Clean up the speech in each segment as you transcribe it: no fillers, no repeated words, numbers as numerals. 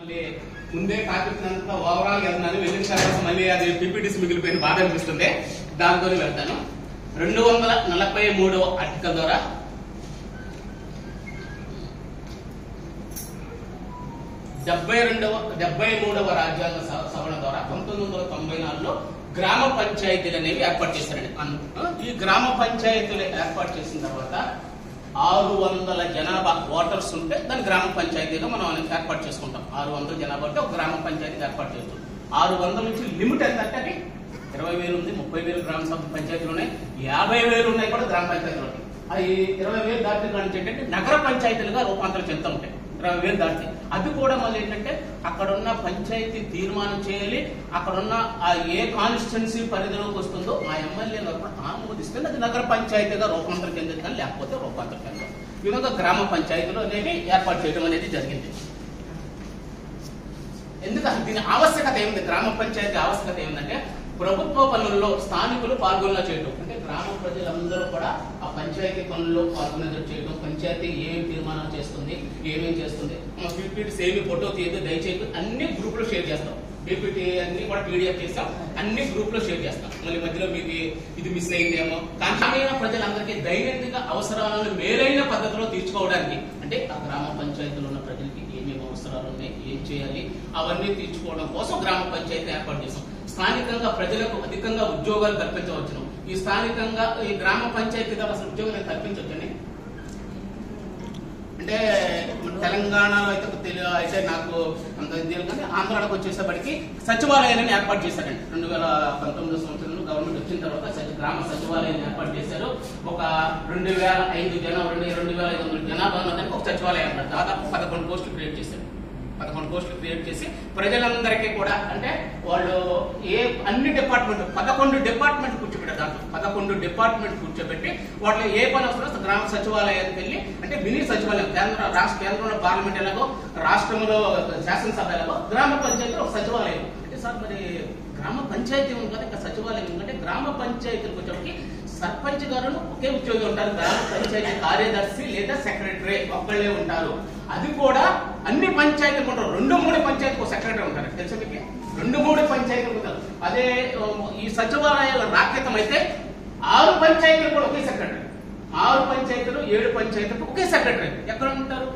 ముందే టాపిక్ అంతా ఓవరాల్ వెళ్తున్నాను. వెళ్ళిన తర్వాత మళ్ళీ అది పిపిటిసి మిగిలిపోయిన బాధ అనిపిస్తుంది. దానితో వెళ్తాను. 243వ ఆర్టికల్ ద్వారా 73వ రాజ్యాంగ సవరణ ద్వారా 1994లో గ్రామ పంచాయతీలు అనేవి ఏర్పాటు చేశారండి. ఈ గ్రామ పంచాయతీలు ఏర్పాటు చేసిన తర్వాత 600 జనాభా ఓటర్స్ ఉంటే దాని గ్రామ పంచాయతీగా మనం ఏర్పాటు చేసుకుంటాం. 600 జనాభా అంటే ఒక గ్రామ పంచాయతీ ఏర్పాటు చేస్తాం. 600 నుంచి లిమిట్ ఎంత అంటే 20,000 ఉంది, 30,000 గ్రామ సభ పంచాయతీలు ఉన్నాయి, 50,000 ఉన్నాయి కూడా గ్రామ పంచాయతీలు ఉంటాయి. అది 20,000 దాటి నుంచి ఏంటంటే నగర పంచాయతీలుగా రూపాంతరం చెందుతూ ఉంటాయి. 20,000 దాటి అది కూడా మళ్ళీ ఏంటంటే అక్కడున్న పంచాయతీ తీర్మానం చేయాలి. అక్కడున్న ఆ ఏ కాన్స్టిట్యున్సీ పరిధిలోకి వస్తుందో ఆ ఎమ్మెల్యేలు ఆమోదిస్తే అది నగర పంచాయతీగా రూపాంతరం చెందింది, కానీ లేకపోతే రూపాంతరం చెందదు. ఈ విధంగా గ్రామ పంచాయతీలు అనేవి ఏర్పాటు చేయడం అనేది జరిగింది. ఎందుకంటే దీని ఆవశ్యకత ఏమిటి? గ్రామ పంచాయతీ ఆవశ్యకత ఏమిటంటే ప్రభుత్వ పనుల్లో స్థానికులు పాల్గొనేలా చేయడం. అంటే గ్రామ ప్రజలందరూ కూడా ఆ పంచాయతీ పనుల్లో పాల్గొనేలా చేయడం. పంచాయతీ ఏమేమి తీర్మానం చేస్తుంది, ఏమేమి చేస్తుంది, పీపీటీస్ ఏమి ఫోటో తీయదు దయచేసి అన్ని గ్రూపులో షేర్ చేస్తాం. పీపీటీ అన్ని కూడా పీడిఎఫ్ చేస్తాం, అన్ని గ్రూప్ లో షేర్ చేస్తాం. మళ్ళీ మధ్యలో మీకు ఇది మిస్ అయిందేమో. కానీ ప్రజలందరికీ దైనందిక అవసరాలను మేలైన పద్ధతిలో తీర్చుకోవడానికి, అంటే ఆ గ్రామ పంచాయతీలో ఉన్న ప్రజలకి ఏమేమి అవసరాలు ఉన్నాయి, ఏం చేయాలి, అవన్నీ తీర్చుకోవడం కోసం గ్రామ పంచాయతీ ఏర్పాటు చేస్తాం. స్థానికంగా ప్రజలకు అధికంగా ఉద్యోగాలు కల్పించవచ్చును. ఈ స్థానికంగా ఈ గ్రామ పంచాయతీ అసలు ఉద్యోగాలు కల్పించవచ్చండి. అంటే తెలంగాణలో అయితే నాకు అంత తెలియదు, కానీ ఆంధ్రాలోకి వచ్చేసేపటికి సచివాలయాన్ని ఏర్పాటు చేశారండి. 2019 సంవత్సరంలో గవర్నమెంట్ వచ్చిన తర్వాత గ్రామ సచివాలయాన్ని ఏర్పాటు చేశారు. ఒక 2,500 జనాభా ఉన్నదానికి ఒక సచివాలయం అన్నమాట. దాదాపు 11 పోస్టులు క్రియేట్ చేశారు. 11 పోస్టులు క్రియేట్ చేసి ప్రజలందరికీ కూడా, అంటే వాళ్ళు అన్ని డిపార్ట్మెంట్ 11 డిపార్ట్మెంట్ కూర్చోబెట్టారు. దాంట్లో 11 డిపార్ట్మెంట్ కూర్చోబెట్టి వాళ్ళు ఏ పని అవసరం గ్రామ సచివాలయానికి వెళ్ళి, అంటే మినీ సచివాలయం కేంద్రంలో పార్లమెంట్ ఎలాగో రాష్ట్రంలో శాసనసభ ఎలాగో గ్రామ పంచాయతీలో ఒక సచివాలయం. అంటే సార్ మరి గ్రామ పంచాయతీ ఉంది కదా, ఇంకా సచివాలయం ఎందుకంటే గ్రామ పంచాయతీలకు వచ్చేప్పటికి సర్పంచ్ గారు ఒకే ఉద్యోగి ఉంటారు. గ్రామ పంచాయతీ కార్యదర్శి లేదా సెక్రటరీ ఒక్కళ్ళే ఉంటారు. అది కూడా అన్ని పంచాయతీలు ఉంటారు. 2-3 పంచాయతీకి సెక్రటరీ ఉంటారు. తెలుసా మీకు? 2-3 పంచాయతీలు ఉంటారు. అదే ఈ సచివాలయాల రాఖ్యతం అయితే 6 పంచాయతీలు కూడా ఒకే సెక్రటరీ. 6 పంచాయతీలు 7 పంచాయతీలకు ఒకే సెక్రటరీ. ఎక్కడ ఉంటారు?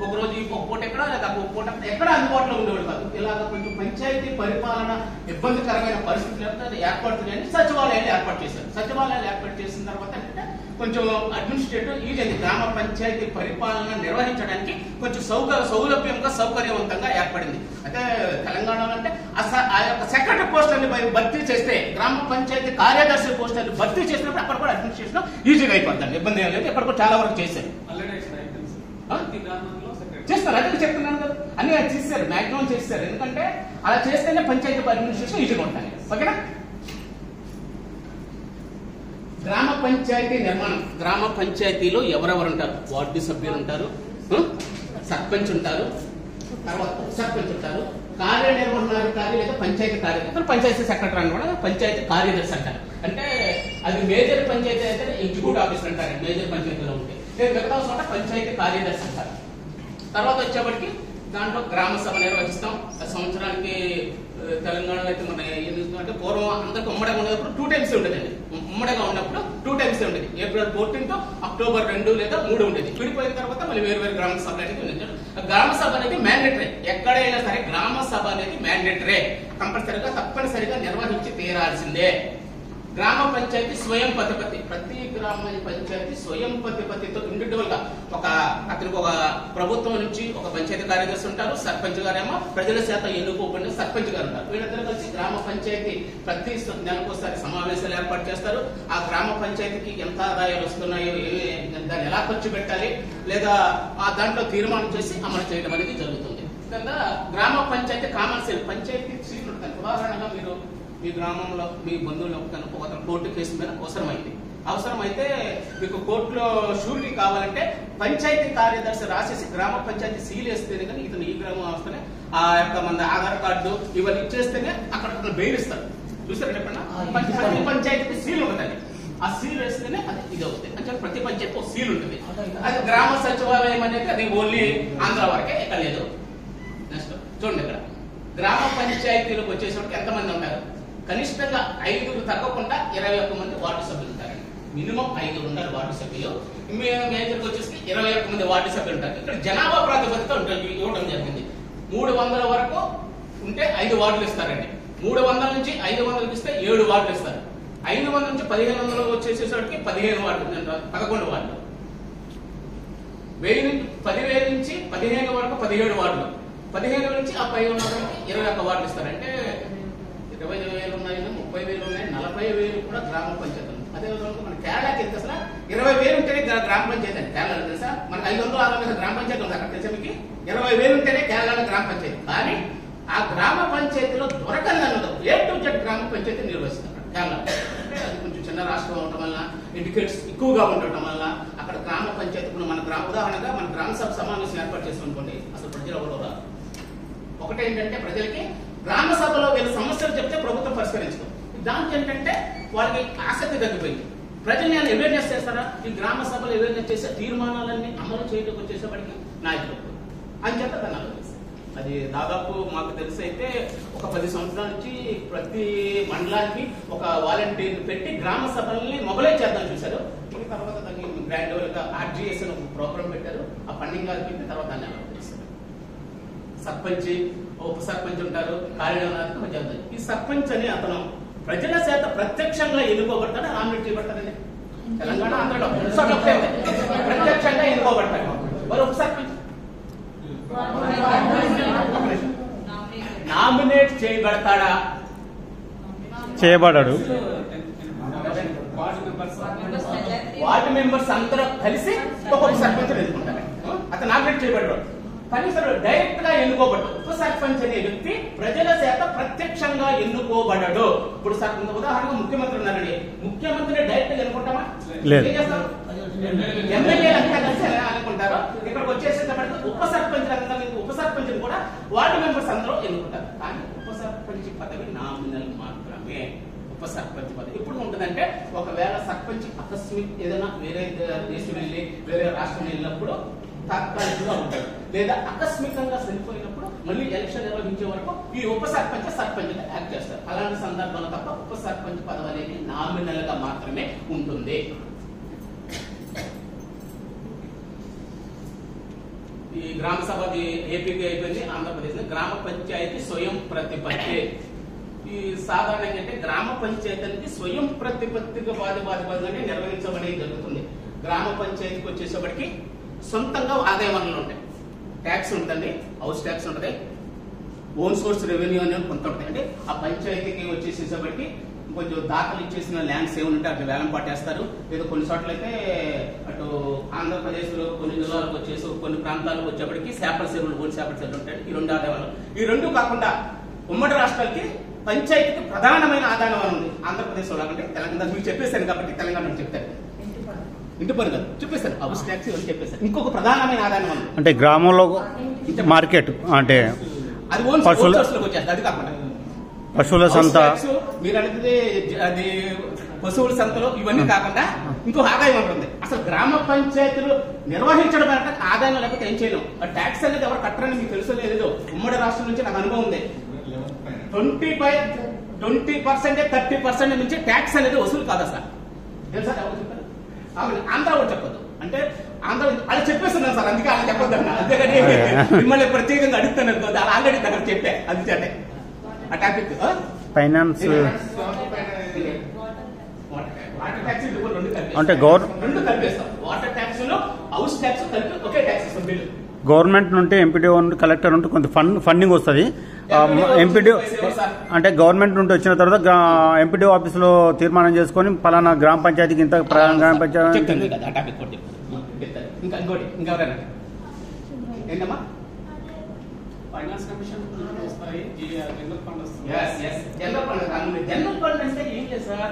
ఒక రోజు ఒక పూట ఎక్కడ, లేదా ఒక పూట ఎక్కడ అందుబాటులో ఉండేవాడు కాదు. ఇలాగ కొంచెం పంచాయతీ పరిపాలన ఇబ్బందికరమైన పరిస్థితులు ఏర్పడుతున్నాయని సచివాలయాలు ఏర్పాటు చేశారు. సచివాలయాలు ఏర్పాటు చేసిన తర్వాత అంటే కొంచెం అడ్మినిస్ట్రేటివ్ ఈజీ అయింది. గ్రామ పంచాయతీ పరిపాలన నిర్వహించడానికి కొంచెం సౌలభ్యంగా సౌకర్యవంతంగా ఏర్పడింది. అయితే తెలంగాణలో అంటే ఆ యొక్క సెక్రటరీ పోస్టులను భర్తీ చేస్తే, గ్రామ పంచాయతీ కార్యదర్శి పోస్టులను భర్తీ చేసినప్పుడు అక్కడ కూడా అడ్మినిస్ట్రేషన్ ఈజీగా అయిపోతుంది. ఇబ్బంది ఏం లేదు. ఎక్కడ కూడా చాలా వరకు చేశారు. చేస్తారు. అదే చెప్తున్నాను కదా, అన్ని చేస్తారు, మాక్సిమం చేస్తారు. ఎందుకంటే అలా చేస్తేనే పంచాయతీ అడ్మినిస్ట్రేషన్ ఈజీగా ఉంటాయి. ఓకేనా? గ్రామ పంచాయతీ నిర్మాణం. గ్రామ పంచాయతీలో ఎవరెవరు ఉంటారు? వార్డు సభ్యులు ఉంటారు, సర్పంచ్ ఉంటారు, తర్వాత సర్పంచ్ ఉంటారు, కార్యనిర్వహణాధికారి లేదా పంచాయతీ కార్యదర్శి, పంచాయతీ సెక్రటరీ అని కూడా పంచాయతీ కార్యదర్శి అంటారు. అంటే అది మేజర్ పంచాయతీ అయితే ఎగ్జిక్యూటివ్ ఆఫీసర్ అంటారు. మేజర్ పంచాయతీలో ఉంటే మిగతా చోట పంచాయతీ కార్యదర్శి అంటారు. తర్వాత వచ్చేప్పటికి దాంట్లో గ్రామ సభ నిర్వహిస్తాం. సంవత్సరానికి తెలంగాణలో అయితే మన అంటే పూర్వం అందరికి ఉమ్మడిగా ఉండేటప్పుడు 2 times ఉండేదండి. ఉమ్మడిగా ఉన్నప్పుడు 2 times ఉండేది. ఏప్రిల్ 14 అక్టోబర్ 2 లేదా 3 ఉండేది. విడిపోయిన తర్వాత మళ్ళీ వేరు గ్రామ సభ అనేది ఉంది. గ్రామ సభ అనేది మ్యాండేటరీ. ఎక్కడైనా సరే గ్రామ సభ అనేది మ్యాండేటరీ, కంపల్సరీగా తప్పనిసరిగా నిర్వహించి తీరాల్సిందే. గ్రామ పంచాయతీ స్వయం ప్రతిపత్తి. ప్రతి గ్రామ పంచాయతీ స్వయం ప్రతిపత్తితో ఇండివిజువల్ గా అతనికి ఒక ప్రభుత్వం నుంచి ఒక పంచాయతీ కార్యదర్శి ఉంటారు, సర్పంచ్ గారేమో ప్రజల చేత ఎన్నుకోబడిన సర్పంచ్ గారు ఉంటారు. వీళ్ళందరూ కలిసి గ్రామ పంచాయతీ ప్రతి నెలకోసారి సమావేశాలు ఏర్పాటు చేస్తారు. ఆ గ్రామ పంచాయతీకి ఎంత ఆదాయాలు వస్తున్నాయో, దాన్ని ఎలా ఖర్చు పెట్టాలి, లేదా ఆ దాంట్లో తీర్మానం చేసి అమలు చేయడం అనేది జరుగుతుంది. గ్రామ పంచాయతీ కామన్ సెల్, పంచాయతీ సీట్లు ఉంటాయి. ఉదాహరణగా మీరు మీ గ్రామంలో మీ బంధువులు ఒక కోర్టు కేసు మీద అవసరమైతే మీకు కోర్టులో షూరిటీ కావాలంటే పంచాయతీ కార్యదర్శి రాసేసి గ్రామ పంచాయతీ సీల్ వేస్తేనే కానీ ఇతను ఈ గ్రామం వస్తేనే ఆ యొక్క మన ఆధార్ కార్డు ఇవన్నీ ఇచ్చేస్తేనే అక్కడ బెయిల్ ఇస్తారు. చూసారు ఎప్పుడన్నా? ప్రతి పంచాయతీకి సీల్ ఉంటుంది. ఆ సీల్ వేస్తేనే అది ఇది అవుతుంది. అంటే ప్రతి పంచాయతీ ఒక సీల్ ఉంటుంది. అది గ్రామ సచివాలయం అనేది అది ఓన్లీ ఆంధ్ర వరకే, ఎక్కడ లేదు. నెక్స్ట్ చూడండి ఇక్కడ గ్రామ పంచాయతీలకు వచ్చేసరికి ఎంతమంది ఉంటారు? కనిష్టంగా 5 తగ్గకుండా 21 మంది వార్డు సభ్యులు ఉంటారండి. మినిమం 5 ఉండాలి వార్డు సభ్యులు. మేజర్కి వచ్చేసి 21 మంది వార్డు సభ్యులు ఉంటారు. ఇక్కడ జనాభా ప్రాతిపదిక ఇవ్వడం జరిగింది. 300 వరకు ఉంటే 5 వార్డులు ఇస్తారండి. 300 నుంచి 500 ఇస్తే 7 వార్డులు ఇస్తారు. 500 నుంచి 1500 వచ్చేసేసరికి 15 వార్డులు, 11 వార్డులు. 10,000 నుంచి 15 వరకు 17 వార్డులు. 15 నుంచి ఆ పై ఉన్న 21 వార్డులు ఇస్తారు. అంటే 20,000 ఉన్నాయి, 30,000 ఉన్నాయి, 40,000 కూడా గ్రామ పంచాయతీ. అదేవిధంగా మన కేరళకి ఎంత అసలు 20,000 ఉంటేనే గ్రామ పంచాయతీ అండి. కేరళ తెలుసా? మనకు 500-600 గ్రామ పంచాయతీ ఉంది అక్కడ తెలుసా మీకు? 20,000 ఉంటేనే కేరళలో గ్రామ పంచాయతీ. కానీ ఆ గ్రామ పంచాయతీలో దొరకదు A to Z గ్రామ పంచాయతీ నిర్వహిస్తారు కేరళ. అంటే అది కొంచెం చిన్న రాష్ట్రం ఉండటం వల్ల, ఇండికేట్స్ ఎక్కువగా ఉండటం వల్ల అక్కడ గ్రామ పంచాయతీ మన ఉదాహరణగా మన గ్రామ సభ సమావేశం ఏర్పాటు చేస్తాం అనుకోండి, అసలు ప్రజలు ఎవరు రాదు. ఒకటేంటంటే ప్రజలకి గ్రామ సభలో వీళ్ళ సమస్యలు చెప్తే ప్రభుత్వం పరిష్కరించదు. దానికి ఏంటంటే వాళ్ళకి ఆసక్తి తగ్గిపోయింది. ప్రజల్ని ఆయన అవేర్నెస్ చేస్తారా? ఈ గ్రామ సభలు అవేర్నెస్ చేసే తీర్మానాలన్నీ అమలు చేయడానికి వచ్చేసేపటికి నాయకులు అని చెప్పి దాన్ని ఆలోచిస్తారు. అది దాదాపు మాకు తెలిసి అయితే ఒక 10 సంవత్సరాల నుంచి ప్రతి మండలానికి ఒక వాలంటీర్ పెట్టి గ్రామ సభల్ని మొబైలైజ్ చేద్దాం చూశారు. తర్వాత దాన్ని గ్రాడ్యువల్ గా RGS అని ఒక ప్రోగ్రామ్ పెట్టారు. ఆ ఫండింగ్ గారికి తర్వాత దాన్ని అమలు చేస్తారు. సర్పంచ్, ఉప సర్పంచ్ ఉంటారు, కార్యనిర్వాహక. ఈ సర్పంచ్ అని అతను ప్రజల చేత ప్రత్యక్షంగా ఎన్నుకోబడతాడు, నామినేట్ చేయబడతాడండి. తెలంగాణ, ఆంధ్రలో ప్రత్యక్షంగా ఎన్నుకోబడతాడు. మరి ఉప సర్పంచ్ నామినేట్ చేయబడతాడా? చేయబడాడు. వార్డు మెంబర్స్ అందరూ కలిసి ఒక్కొక్క సర్పంచ్ ఎన్నుకుంటారు. అతను నామినేట్ చేయబడ్డాడు. కనీసం డైరెక్ట్ గా ఎన్నుకోబడ్డాడు. ఉప సర్పంచ్ అనే వ్యక్తి ప్రజల చేత ప్రత్యక్షంగా ఎన్నుకోబడ్డాడు. ఇప్పుడు ఉదాహరణగా ముఖ్యమంత్రి ఉన్నారండి. ముఖ్యమంత్రిని డైరెక్ట్ గా ఎన్నుకుంటామా? లేదు. ఏం చేస్తారు? ఎమ్మెల్యేలు అంతా కలిసి అనుకుంటారు. ఇక్కడికి వచ్చేసేటప్పటికి ఉప సర్పంచ్ కూడా వార్డు మెంబర్స్ అందరూ ఎన్నుకుంటారు. కానీ ఉప సర్పంచ్ పదవి నామినల్ మాత్రమే. ఉప సర్పంచ్ పదవి ఎప్పుడు ఉంటుందంటే, ఒకవేళ సర్పంచ్ అకస్మిక్ ఏదైనా వేరే దేశం వెళ్ళి వేరే రాష్ట్రం వెళ్ళినప్పుడు తాత్కాలికంగా ఉంటాడు, లేదా ఆకస్మికంగా చనిపోయినప్పుడు మళ్ళీ ఎలక్షన్ నిర్వహించే వరకు ఈ ఉప సర్పంచ్ యాక్ట్ చేస్తారు. అలాంటి సందర్భంలో తప్ప ఉప సర్పంచ్ పదవి అనేది నామినల్ గా మాత్రమే ఉంటుంది. ఈ గ్రామ సభ ఏపీకి అయిపోయింది. ఆంధ్రప్రదేశ్ గ్రామ పంచాయతీ స్వయం ప్రతిపత్తి. ఈ సాధారణంగా అంటే గ్రామ పంచాయతీ అనేది స్వయం ప్రతిపత్తిగా బాధ్యతగా నిర్వహించబడేది జరుగుతుంది. గ్రామ పంచాయతీకి వచ్చేసేపటికి సొంతంగా ఆదాయ వనరులు ఉంటాయి. ట్యాక్స్ ఉంటుంది, హౌస్ ట్యాక్స్ ఉంటుంది, ఓన్ సోర్స్ రెవెన్యూ అనేది కొంత ఉంటాయి. అంటే ఆ పంచాయతీకి వచ్చేసేసరికి కొంచెం దాఖలు ఇచ్చేసిన ల్యాండ్స్ ఏముంటే అట్లా వేలం పాటేస్తారు. లేదా కొన్ని చోట్ల అయితే అటు ఆంధ్రప్రదేశ్ లో కొన్ని జిల్లాలకు వచ్చేసి కొన్ని ప్రాంతాలకు వచ్చేప్పటికి చేపల చెరువులు, ఓన్ చేపల చెరువులు ఉంటాయి. ఈ 2 ఆదాయ వనరులు. ఈ 2 కాకుండా ఉమ్మడి రాష్ట్రాలకి పంచాయతీకి ప్రధానమైన ఆదాయ వనరు ఉంది. ఆంధ్రప్రదేశ్ లో లాగంటే తెలంగాణ మీకు చెప్పేశాను కాబట్టి తెలంగాణ చెప్తారు. ఇంటి పన్ను చెప్పేశారు, హౌస్ ట్యాక్స్ ఇవన్నీ చెప్పేశారు. ఇంకొక ప్రధానమైన ఆదాయ వనరు అంటే గ్రామంలో మార్కెట్, అంటే అది ఓన్ సోర్స్లోకి వచ్చేస్తుంది. అది కాకుండా పశువుల సంత, మీరు అనేది అది పశువుల సంతలో ఇవన్నీ కాకుండా ఇంకో ఆదాయం ఉంటుంది. అసలు గ్రామ పంచాయతీలు నిర్వహించడం అంటే ఆదాయం లేకపోతే ఏం చేయలేం. ఆ ట్యాక్స్ అనేది ఎవరు కట్టరని మీకు తెలుసో లేదో, ఉమ్మడి రాష్ట్రం నుంచి నాకు అనుభవం ఉంది. 20% 30% నుంచి ట్యాక్స్ అనేది వసూలు కాదు అసలు. తెలుసా? ఎవరు చెప్పారు? ఆంధ్ర కూడా చెప్పదు. అంటే ఆంధ్ర అలా చెప్పేస్తున్నాను సార్, అందుకే అలా చెప్పొద్దు అన్న. అంతేగాని మిమ్మల్ని ప్రత్యేకంగా అడుగుతాను అనుకోద్దు. అలా ఆల్రెడీ దగ్గర చెప్పే అందుచేటే ఆ టాపిక్ ఫైనాన్స్ అంటే వాటర్ ట్యాక్స్ హౌస్ ట్యాక్స్ కలిపి ఒకే ట్యాక్స్ ఇస్తాం. బిల్లు గవర్నమెంట్ నుండి ఎంపీడీఓ నుండి కలెక్టర్ నుండి కొంత ఫండింగ్ వస్తుంది. ఎంపీడీఓ అంటే గవర్నమెంట్ నుండి వచ్చిన తర్వాత ఎంపీడీఓ ఆఫీసులో తీర్మానం చేసుకొని పలానా గ్రామ పంచాయతీకి ఇంత గ్రామ పంచాయతీ ఫైనాన్స్ కమిషన్ వస్తాయి. జనరల్ ఫండ్ అంటే ఏం లేదు sir,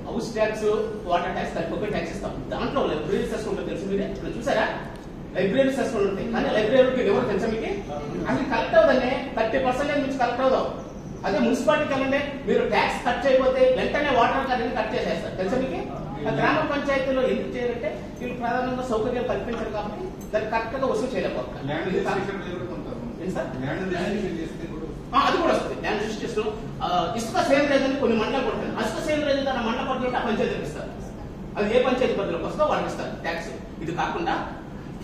house tax, water tax కలిపి ఒకే ట్యాక్స్ ఇస్తాం. దాంట్లో లైబ్రరీ సెస్ ఉంటుంది తెలుసు, మీరే ఇప్పుడు చూసారా? లైబ్రరీ సెస్ ఉంటాయి. కానీ లైబ్రరీకి ఎవరు తెలుసా మీకు? అసలు కలెక్ట్ అవుదండి. 30% నుంచి కలెక్ట్ అవుదాం. అదే మున్సిపాలిటీకి వెళ్ళండి, మీరు ట్యాక్స్ కట్ చేయకపోతే వెంటనే వాటర్ కరెంట్ కట్ చేసేస్తారు. తెలుసా మీకు? గ్రామ పంచాయతీలో ఎందుకు చేయాలంటే వీళ్ళు ప్రధానంగా సౌకర్యాలు కల్పించారు కాబట్టి దాన్ని కరెక్ట్ గా వసూలు చేయలేకపోతారు. ఏంటి సార్? అది కూడా వస్తుంది. ల్యాండ్ రిజిస్ట్రేషన్ ఇసుక సేమ్ రేజన్ కొన్ని మండలం కొడుతుంది. ఇసుక సేమ్ రేజన్ తన మండలం కొట్టినట్టు ఆ పంచాయతీకి ఇస్తారు. అది ఏ పంచాయతీ పరిధిలోకి వస్తుందో వాళ్ళకి ఇస్తారు ట్యాక్స్. ఇది కాకుండా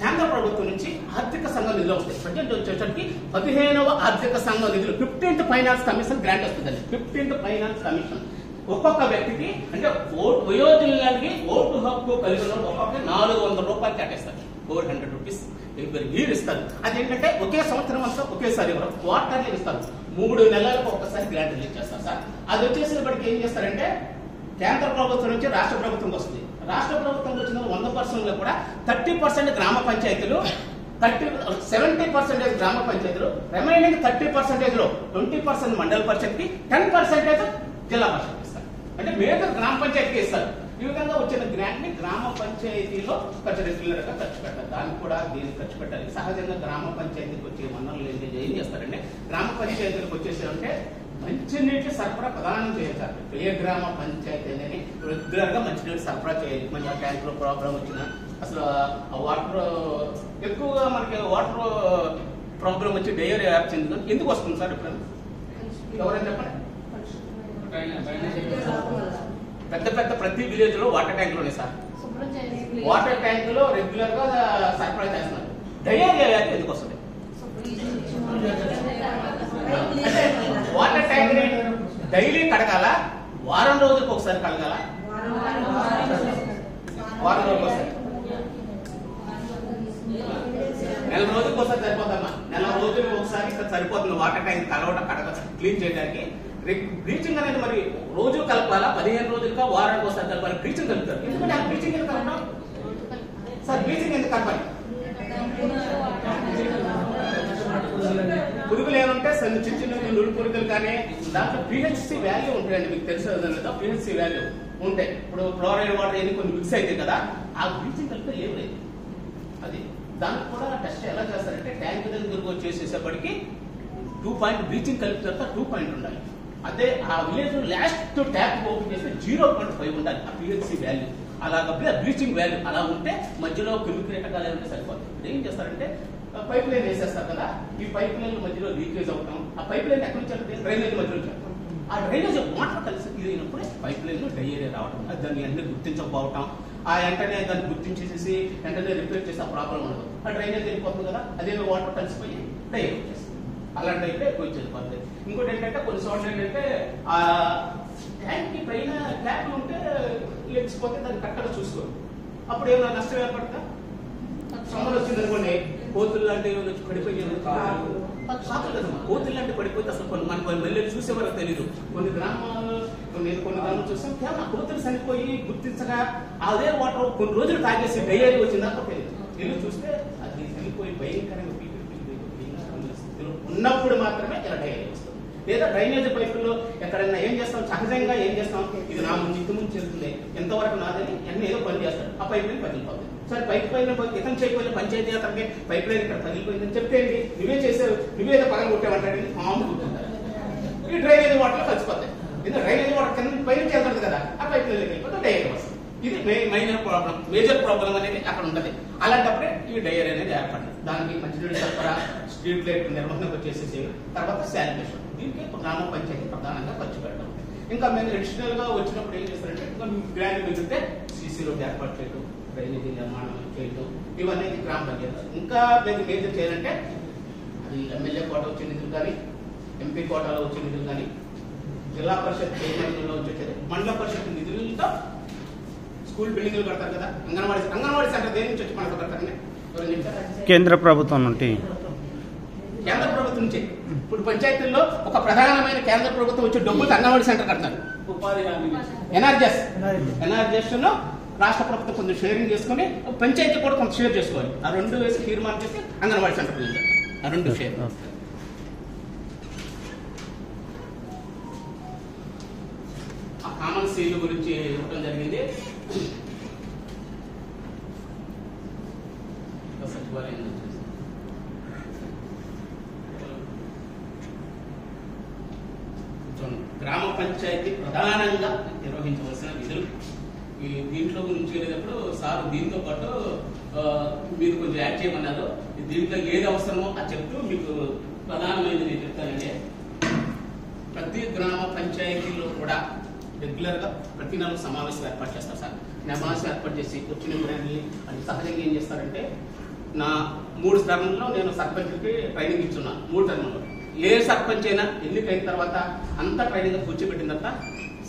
కేంద్ర ప్రభుత్వం నుంచి ఆర్థిక సంఘం నిధులు వస్తాయి. ప్రజెంట్ వచ్చేసరికి 15వ ఆర్థిక సంఘం నిధులు 15th ఫైనాన్స్ కమిషన్ గ్రాంట్ వస్తుందండి. 15th ఫైనాన్స్ కమిషన్ ఒక్కొక్క వ్యక్తికి అంటే వయోజనులకి ఓటు హక్కు కలిగిన ఒక్కొక్కరికి 400 రూపాయలు కేటాయిస్తారు. 400 రూపీస్ వీరు ఇస్తారు. అదేంటంటే ఒకే సంవత్సరం అంతా ఒకేసారి క్వార్టర్లీ ఇస్తారు. 3 నెలలకు ఒక్కసారి గ్రాంట్ రిలీజ్ చేస్తారు సార్. అది వచ్చేసేపటికి ఏం చేస్తారంటే కేంద్ర ప్రభుత్వం నుంచి రాష్ట్ర ప్రభుత్వం వస్తుంది. రాష్ట్ర ప్రభుత్వం వచ్చిన 100% కూడా 30% గ్రామ పంచాయతీలు, 70% గ్రామ పంచాయతీలు, రిమైనింగ్ 30% లో 20% మండల పరిషత్కి, 10% జిల్లా పరిషత్కి ఇస్తారు. అంటే మేజర్ గ్రామ పంచాయతీకి ఇస్తారు. ఈ విధంగా వచ్చిన గ్రాంట్ ని గ్రామ పంచాయతీలో రెగ్యులర్ గా ఖర్చు పెట్టాలి. దానికి కూడా దీనికి ఖర్చు పెట్టాలి. సహజంగా గ్రామ పంచాయతీకి వచ్చే వనరులు ఏం చేస్తారంటే గ్రామ పంచాయతీలకు వచ్చేసారంటే మంచినీటి సరఫరా ప్రధానం చేయాలి. ఏ గ్రామ పంచాయతీ అనేది రెగ్యులర్ గా మంచినీటి సరఫరా చేయాలి. మంచి ట్యాంక్ లో ప్రాబ్లం వచ్చినా అసలు వాటర్ ఎక్కువగా మనకి వాటర్ ప్రాబ్లం వచ్చి డయేరియా యాప్ చెందుతుంది. ఎందుకు వస్తుంది సార్? ఇప్పుడు ఎవరైనా చెప్పండి. పెద్ద ప్రతి విలేజ్ లో వాటర్ ట్యాంకులు ఉన్నాయి సార్. వాటర్ ట్యాంకులో రెగ్యులర్ గా సరఫరా చేస్తున్నారు. డయేరియా వ్యాధి ఎందుకు వస్తుంది? వాటర్ ట్యాంక్ ని డైలీ కడగాల, వారం రోజులకు ఒకసారి కడగాల? వారం రోజులకు ఒకసారి, నెల రోజులకు ఒకసారి సరిపోతామా? నెల రోజులకు ఒకసారి సరిపోతుంది వాటర్ ట్యాంక్ కలవడం క్లీన్ చేయడానికి. బ్లీచింగ్ అనేది మరి రోజు కలపాలా, 15 రోజులుగా వారానికి ఒకసారి కలపాలి? బ్లీచింగ్ కలుపుతారు. ఎందుకంటే ఆ బ్లీచింగ్ ఎందుకు కలపడం సార్? బ్లీచింగ్ ఎందుకు కలపాలి? పురుగులు ఏమంటే చిన్న నుడి పురుగులు కానీ దాంట్లో పిహెచ్సి వాల్యూ ఉంటాయండి. మీకు తెలిసిన పిహెచ్సి వాల్యూ ఉంటాయి. ఇప్పుడు క్లోరైడ్ వాటర్ ఏది కొన్ని మిక్స్ అయితే కదా, ఆ బ్లీచింగ్ కలిపితే ఏం లేదు. అది దానికి కూడా టెస్ట్ ఎలా చేస్తారంటే ట్యాంక్ దగ్గరకు వచ్చేసేపటికి 2 పాయింట్ బ్లీచింగ్ కలిపిన తర్వాత 2 పాయింట్ ఉండాలి. అదే ఆ విలేజ్ లాస్ట్ ట్యాప్ ఓపెన్ చేస్తే 0.5 ఉండాలి ఆ పిహెచ్సి వాల్యూ. అలాగా బ్లీచింగ్ వాల్యూ అలా ఉంటే మధ్యలో కెమికల్ ఎటకాలు ఉంటే సరిపోతుంది. ఏం చేస్తారంటే పైప్ లైన్ వేసేస్తారు కదా, ఈ పైప్ లైన్ మధ్యలో లీకేజ్ అవుతాం. ఆ పైప్ లైన్ ఎక్కడి నుంచి వెళ్తే డ్రైనేజ్ మధ్యలో వెళ్తాం. ఆ డ్రైనేజ్ వాటర్ కలిసి ఇదైనప్పుడే పైప్ లైన్ లో డయేరియా రావడం, దాన్ని వెంటనే గుర్తించకపోవటం, ఆ వెంటనే దాన్ని గుర్తించేసి వెంటనే రిపేర్ చేసి ఆ ప్రాబ్లం ఉండదు. ఆ డ్రైనేజ్ వెళ్ళిపోతుంది కదా, అదే వాటర్ కలిసిపోయి డయేరియా వచ్చేస్తుంది. అలాంటి అయితే ఎక్కువ వెళ్ళిపోతుంది. ఇంకోటి ఏంటంటే కొన్ని చోట్ల ఏంటంటే ఆ ట్యాంక్ కి పైన ట్యాప్లు ఉంటే లేకపోతే దాన్ని కరెక్ట్గా చూసుకోరు. అప్పుడు ఏమైనా నష్టం ఏర్పడతా? సమ్మర్ వచ్చింది అనుకోండి, కోతులు లాంటివి పడిపోయి కోతులు లాంటివి పడిపోతే అసలు మనకు మళ్ళీ చూసేవారు తెలియదు. కొన్ని గ్రామాలు చూసాం కేవలం కోతులు చనిపోయి గుర్తించగా అదే వాటర్ కొన్ని రోజులు తాగేసి డయేరియా వచ్చిందా తెలియదు. వెళ్ళి చూస్తే అది చనిపోయి భయంకరంగా ఉన్నప్పుడు మాత్రమే ఇలా డయేరియా వస్తుంది. లేదా డ్రైనేజ్ పైపుల్లో ఎక్కడైనా ఏం చేస్తాం, సహజంగా ఏం చేస్తాం, ఇది నా ఇంటి ముందు చెల్లుతుంది, ఎంతవరకు నాదని అన్ని ఏదో పని చేస్తాడు, ఆ పైప్ లైన్ పగిలిపోతుంది. సరే పైప్ లైన్ ఇతను చేయకపోతే పంచాయతీ అతనికి పైప్ లైన్ ఇక్కడ పగిలిపోయిందని చెప్తే నువ్వే చేసావు, నువ్వేదో పగల కొట్టావంటాడని మామూలు గుర్తుంటారు. ఈ డ్రైనేజ్ వాటర్ కలిసిపోతాయి. ఎందుకంటే డ్రైనేజ్ వాటర్ కింద పైన వెళ్తుంది కదా, ఆ పైప్ లైన్ వెళ్ళిపోతే డయేరియా వస్తుంది. ఇది మైనర్ ప్రాబ్లం. మేజర్ ప్రాబ్లం అనేది అక్కడ ఉంటుంది. అలాంటప్పుడే ఈ డయేరియా అనేది ఏర్పడింది. దానికి మంచినీటి సరఫరా, స్ట్రీట్ లైట్ నిర్వహణకు వచ్చేసేసి తర్వాత శానిటేషన్, దీనికి గ్రామ పంచాయతీ ప్రధానంగా ఖర్చు పెట్టడం. ఇంకా మేము అడిషనల్ గా వచ్చినప్పుడు ఏం చేస్తారంటే గ్రాండ్ మిగిలితే సీసీ రోడ్ ఏర్పాటు చేయడం, డ్రైనేజీ నిర్మాణం చేయడం, ఇవన్నీ గ్రామ పంచాయతీ. ఇంకా మేము మేజర్ చేయాలంటే అది ఎమ్మెల్యే కోట వచ్చే నిధులు కానీ, ఎంపీ కోటాలో వచ్చే నిధులు కానీ, జిల్లా పరిషత్ నిధుల్లో వచ్చేది, మండల పరిషత్ నిధులతో స్కూల్ బిల్డింగ్లు కడతారు కదా, అంగన్వాడీ సెంటర్ దేని నుంచి వచ్చి మనకు కడతారని కేంద్ర ప్రభుత్వం నుండి. కేంద్ర ప్రభుత్వం నుంచి ఇప్పుడు పంచాయతీల్లో ఒక ప్రధానమైన కేంద్ర ప్రభుత్వం వచ్చి డబ్బులు అంగన్వాడీ సెంటర్ కడతారు. ఎన్ఆర్జెస్ లో రాష్ట్ర ప్రభుత్వం కొంచెం షేరింగ్ చేసుకుని పంచాయతీ కూడా కొంత షేర్ చేసుకోవాలి. ఆ రెండు వేసి తీర్మానం చేసి అంగన్వాడీ సెంటర్ ఆ రెండు షేర్. ఆ కామన్ సీల్ గురించి ఇవ్వడం జరిగింది. సచివాలయం గ్రామ పంచాయతీ ప్రధానంగా నిర్వహించవలసిన విధులు. ఈ దీంట్లో నుంచి వెళ్ళేటప్పుడు సార్ దీంతో పాటు మీరు కొంచెం యాడ్ చేయమన్నారు. దీంట్లో ఏది అవసరమో అది చెప్తూ మీకు ప్రధానమైనది నేను చెప్తానండి. ప్రతి గ్రామ పంచాయతీలో కూడా రెగ్యులర్ గా ప్రతి నెల సమావేశం ఏర్పాటు చేస్తారు సార్. సమావేశం ఏర్పాటు చేసి వచ్చిన అది సహజంగా ఏం చేస్తారంటే, నా 3 టర్మ్లో నేను సర్పంచ్కి ట్రైనింగ్ ఇచ్చున్నాను. 3 టర్మ్లో ఏ సర్పంచ్ అయినా ఎన్నికైన తర్వాత అంతా ట్రైనింగ్ కూర్చోబెట్టిన తర్వాత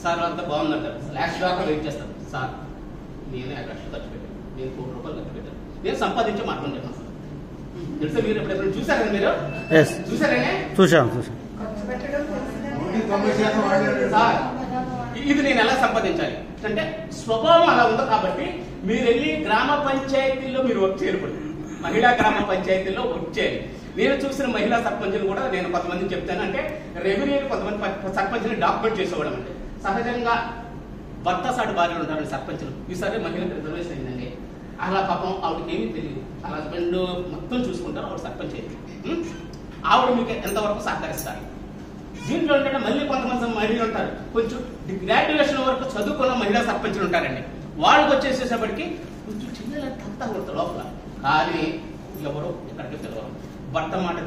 సార్ అంతా బాగుందంటారు. లాస్ట్ దాకా వెయిట్ చేస్తారు. సార్ నేను 5 లక్షలు ఖర్చు పెట్టాను, నేను 1 కోటి రూపాయలు ఖర్చు పెట్టాను, నేను సంపాదించే మార్గం చెప్పాను సార్. తెలుసా మీరు ఎప్పుడెప్పుడు చూసారండి? మీరు చూసారండి? చూసాం. సార్ ఇది నేను ఎలా సంపాదించాలి అంటే స్వభావం అలా ఉంది. కాబట్టి మీరు వెళ్ళి గ్రామ పంచాయతీలో మీరు వర్క్ చేయకూడదు. మహిళా గ్రామ పంచాయతీలో వర్క్ చేయాలి. నేను చూసిన మహిళా సర్పంచులు కూడా నేను కొంతమందిని చెప్తాను. అంటే రెవెన్యూ కొంతమంది సర్పంచ్ని డాక్యుమెంట్ చేసేవాడు అంటే సహజంగా భర్త సాటి భార్యలు ఉంటారండి సర్పంచులు. ఈసారి మహిళలకు రిజర్వేషన్ అయిందండి. అలా పాపం ఆవిడకి ఏమీ తెలియదు. ఆ హస్బెండ్ మొత్తం చూసుకుంటారు. ఆవిడ సర్పంచ్ అయింది. ఆవిడ మీకు ఎంతవరకు సహకరిస్తారు? దీంట్లో ఏంటంటే మళ్ళీ కొంతమంది మహిళలు ఉంటారు, కొంచెం గ్రాడ్యుయేషన్ వరకు చదువుకున్న మహిళా సర్పంచులు ఉంటారండి. వాళ్ళకి వచ్చేసేసరికి కొంచెం చిన్న తంతా కొడతారు లోపల. కానీ ఎవరో ఎక్కడికి తెలియదు. భర్త మాట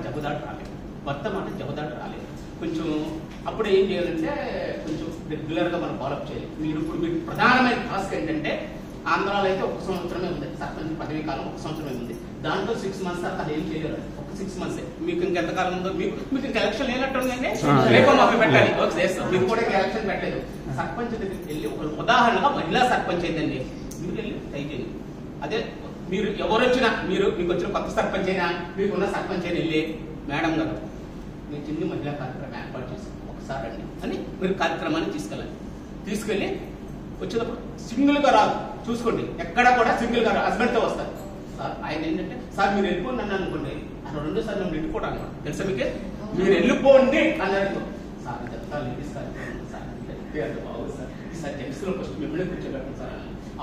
జబదాటు రాలేదు. కొంచెం అప్పుడు ఏం చేయాలంటే కొంచెం రెగ్యులర్గా మనం ఫాలోఅప్ చేయాలి. మీకు ప్రధానమైన టాస్క్ ఏంటంటే, ఆంధ్రాలో అయితే 1 సంవత్సరమే ఉంది సర్పంచ్ పదవీ కాలం, 1 సంవత్సరమే ఉంది. దాంట్లో 6 months దాకా అది ఏం చేయలేదు. ఒక 6 months మీకు ఇంకెంతకాలం ఉందో మీకు ఇంకా ఎలక్షన్ లేనట్టుందండి. రేపో మాకు పెట్టాలి. మీకు కూడా ఎలక్షన్ పెట్టలేదు. సర్పంచ్ దగ్గరికి వెళ్ళి ఒక ఉదాహరణగా మహిళా సర్పంచ్ అయిందండి, మీరు వెళ్ళి ట్రై చేయండి. అదే మీరు ఎవరు వచ్చినా, మీకు వచ్చిన కొత్త సర్పంచ్ అయినా మీకున్న సర్పంచ్ అయినా వెళ్ళి, మేడం గారు నేను చిన్న మహిళా కార్యక్రమం ఏర్పాటు చేసి ఒకసారి అండి అని మీరు కార్యక్రమాన్ని తీసుకెళ్ళి వచ్చేటప్పుడు సింగిల్ గా రాదు చూసుకోండి. ఎక్కడ కూడా సింగిల్ గా హస్బెండ్ తో వస్తారు. సార్ ఆయన ఏంటంటే, సార్ మీరు వెళ్ళిపోండి అన్నాను అనుకోండి, అక్కడ 2 సార్లు మేము వెళ్ళిపోవడానికి తెలుసా మీకే, మీరు వెళ్ళిపోండి అన్నారు. సార్ చెప్తా లేడీస్ కార్యక్రమం సార్ అంటే బాగుంది సార్, ఈసారి జెంట్స్ లో ఫస్ట్ మిమ్మల్ని కూర్చోబెట్టండి సార్.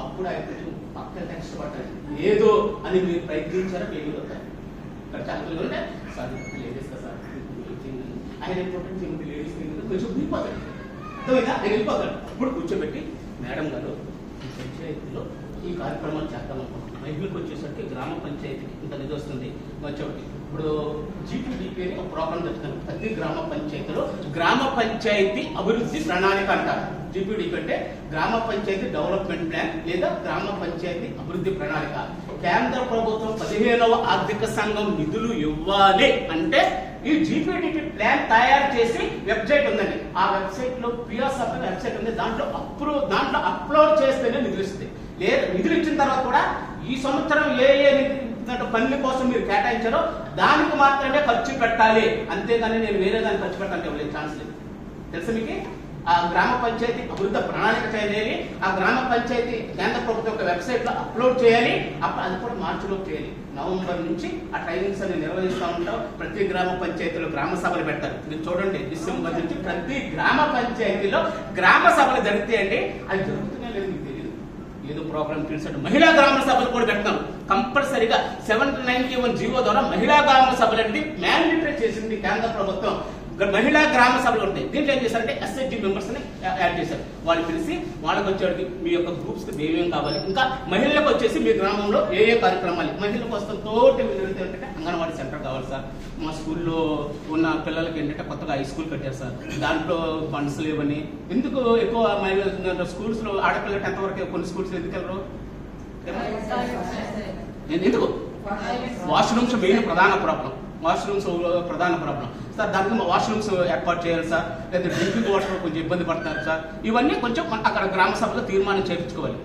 అప్పుడు ఆయన కొంచెం పక్కన టెక్స్ట్ పట్టాలి ఏదో అని మీరు ప్రయత్నించారా ఫెయిల్ అవుతారు. ఇక్కడ చాలా ఉంటే సార్ లేడీస్ కదా సార్ ఆయన ఏంటంటే లేడీస్ కొంచెం వెళ్ళిపోతాడు. అర్థమైందా? ఆయన వెళ్ళిపోతాడు. ఇప్పుడు కూర్చోబెట్టి, మేడం గారు ఈ పంచాయతీలో ఈ కార్యక్రమాలు చేద్దాం అనుకుంటున్నాం. మహిళలకు వచ్చేసరికి గ్రామ పంచాయతీకి ఇంత నిధి వస్తుంది. ఇప్పుడు జీపీడీపీ అని ఒక ప్రోగ్రామ్ చెప్తాను. ప్రతి గ్రామ పంచాయతీలో గ్రామ పంచాయతీ అభివృద్ధి ప్రణాళిక అంటారు. జీపీడీపీ అంటే గ్రామ పంచాయతీ డెవలప్మెంట్ ప్లాన్ లేదా గ్రామ పంచాయతీ అభివృద్ధి ప్రణాళిక. కేంద్ర ప్రభుత్వం 15వ ఆర్థిక సంఘం నిధులు ఇవ్వాలి అంటే ఈ జీపీడీపీ ప్లాన్ తయారు చేసి వెబ్సైట్ ఉందండి. ఆ వెబ్సైట్ లో పిఎస్ వెబ్సైట్ ఉంది. దాంట్లో అప్లోడ్ చేస్తేనే నిధులు ఇస్తుంది. లేదు నిధులు ఇచ్చిన తర్వాత కూడా ఈ సంవత్సరం ఏ పనుల కోసం మీరు కేటాయించారో దానికి మాత్రమే ఖర్చు పెట్టాలి. అంతేగాని నేను వేరే దాన్ని ఖర్చు పెట్టాలంటే ఛాన్స్ లేదు. తెలుసా మీకు? ఆ గ్రామ పంచాయతీ అభివృద్ధి ప్రణాళిక చేయాలి. ఆ గ్రామ పంచాయతీ కేంద్ర ప్రభుత్వం యొక్క వెబ్సైట్ లో అప్లోడ్ చేయాలి. అది కూడా మార్చిలో చేయాలి. నవంబర్ నుంచి ఆ ట్రైనింగ్స్ అన్ని నిర్వహిస్తూ ఉంటాం. ప్రతి గ్రామ పంచాయతీలో గ్రామ సభలు పెడతారు. మీరు చూడండి, డిసెంబర్ నుంచి ప్రతి గ్రామ పంచాయతీలో గ్రామ సభలు జరుగుతాయండి. అది జరుగుతున్నాయి లేదు మీకు తెలియదు. ఏదో ప్రోగ్రామ్ పిలిచాడు. మహిళా గ్రామ సభలు కూడా పెడతాం. కంపల్సరీగా 791 జీవో ద్వారా మహిళా గ్రామ సభలు అనేది మ్యాండేటరీ చేసింది కేంద్ర ప్రభుత్వం. మహిళా గ్రామ సభలు ఉంటాయి. దీంట్లో ఏం చేశారంటే ఎస్హెచ్జి మెంబర్స్ ని యాడ్ చేశారు. వాళ్ళు పిలిచి వాళ్ళకి వచ్చేవాడికి మీ యొక్క గ్రూప్స్ కి ఏమేమి కావాలి, ఇంకా మహిళలకు వచ్చేసి మీ గ్రామంలో ఏ కార్యక్రమాలు, మహిళలకు వస్తున్న తోటి ఏంటంటే అంగన్వాడీ సెంటర్ కావాలి సార్, మా స్కూల్లో ఉన్న పిల్లలకి ఏంటంటే కొత్తగా హై స్కూల్ కట్టారు సార్, దాంట్లో ఫండ్స్ లేవని. ఎందుకు ఎక్కువ మహిళ స్కూల్స్ లో ఆడపిల్లలు 10th వరకు కొన్ని స్కూల్స్ ఎందుకు వెళ్ళరు? ఎందుకు? వాష్రూమ్స్ మెయిన్ ప్రధాన ప్రాబ్లం సార్. దానికి వాష్రూమ్స్ ఏర్పాటు చేయాలి సార్. లేదా డ్రింకింగ్ వాటర్ కొంచెం ఇబ్బంది పడతారు సార్. ఇవన్నీ కొంచెం అక్కడ గ్రామ సభలో తీర్మానం చేయించుకోవాలి.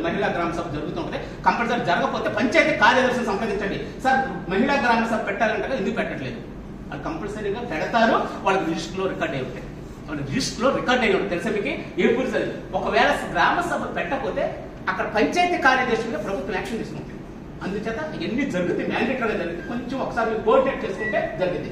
మహిళా గ్రామ సభ జరుగుతుంటే కంపల్సరీ జరగకపోతే పంచాయతీ కార్యదర్శిని సంప్రదించండి. సార్ మహిళా గ్రామ సభ పెట్టాలంటే ఎందుకు పెట్టట్లేదు? వాళ్ళు కంపల్సరీగా పెడతారు. వాళ్ళకి లిస్ట్ లో రికార్డ్ అయి ఉంటాయి. తెలుసా మీకు? ఎప్పుడు సరే ఒకవేళ గ్రామ సభ పెట్టకపోతే అక్కడ పంచాయతీ కార్యదర్శిగా ప్రభుత్వం యాక్షన్ తీసుకుంటుంది. అందుచేత ఎన్ని జరుగుతాయి మ్యాండేటరీగా జరిగితే కొంచెం ఒకసారి కోఆర్డినేట్ చేసుకుంటే జరిగింది.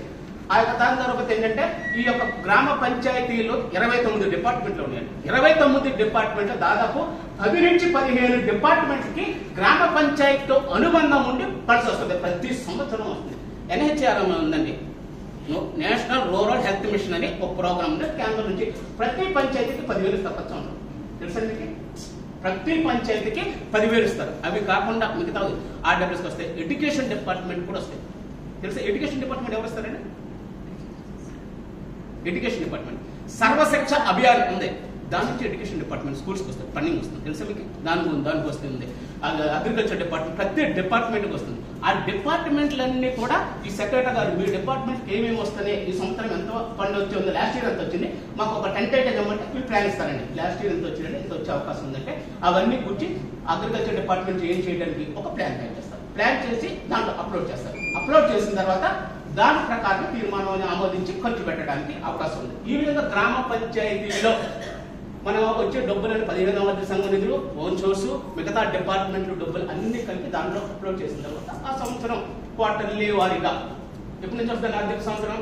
ఆ యొక్క దాని తర్వాత ఏంటంటే ఈ యొక్క గ్రామ పంచాయతీలో 29 డిపార్ట్మెంట్లు ఉన్నాయి. 29 డిపార్ట్మెంట్లు దాదాపు 10 నుంచి 15 డిపార్ట్మెంట్కి గ్రామ పంచాయతీతో అనుబంధం ఉండి ఫండ్స్ వస్తుంది. ప్రతి సంవత్సరం వస్తుంది. NHRM ఉందండి, నేషనల్ రూరల్ హెల్త్ మిషన్ అని ఒక ప్రోగ్రామ్ ఉంది. కేంద్రం నుంచి ప్రతి పంచాయతీకి 10,000 తప్పచ్చు. తెలుసా మీకు? ప్రతి పంచాయతీకి 10,000 ఇస్తారు. అవి కాకుండా మిగతా ఆర్డబ్ల్యూస్కి వస్తాయి. ఎడ్యుకేషన్ డిపార్ట్మెంట్ కూడా వస్తాయి. తెలుసా ఎడ్యుకేషన్ డిపార్ట్మెంట్ ఎవరు వస్తారండి? ఎడ్యుకేషన్ డిపార్ట్మెంట్ సర్వశిక్ష అభియాన్ ఉంది, దాని నుంచి ఎడ్యుకేషన్ డిపార్ట్మెంట్ స్కూల్స్కి వస్తుంది, ఫండింగ్ వస్తుంది. తెలుసా మీకు? దానికి వస్తుంది. అగ్రికల్చర్ డిపార్ట్మెంట్ ప్రతి డిపార్ట్మెంట్కి వస్తుంది. ఆ డిపార్ట్మెంట్లన్నీ కూడా ఈ సెక్రటరీ గారు మీ డిపార్ట్మెంట్ ఏమేమి వస్తున్నాయి, ఈ సంవత్సరం ఎంత ఫండ్ వచ్చి ఉంది, లాస్ట్ ఇయర్ ఎంత వచ్చింది, మాకు ఒక టెంటేటివ్ ఇవ్వమంటే వీళ్ళు ప్లాన్ ఇస్తారండి. లాస్ట్ ఇయర్ ఎంత వచ్చిందంటే ఇంత వచ్చే అవకాశం ఉందంటే అవన్నీ కూర్చి అగ్రికల్చర్ డిపార్ట్మెంట్ ఏం చేయడానికి ఒక ప్లాన్ చేస్తారు. ప్లాన్ చేసి దాంట్లో అప్లోడ్ చేస్తారు. అప్లోడ్ చేసిన తర్వాత దాని ప్రకారం తీర్మానాన్ని ఆమోదించి ఖర్చు పెట్టడానికి అవకాశం ఉంది. ఈ విధంగా గ్రామ పంచాయతీలో మనం వచ్చే డబ్బులను 15వ వార్డు సంఘ నిధులు, ఓన్ సోర్సు, మిగతా డిపార్ట్మెంట్లు డబ్బులు అన్ని కలిపి దాంట్లో అప్లోడ్ చేసిన తర్వాత ఆ సంవత్సరం క్వార్టర్లీ వారీగా ఎప్పటి నుంచి వస్తుంది ఆర్థిక సంవత్సరం?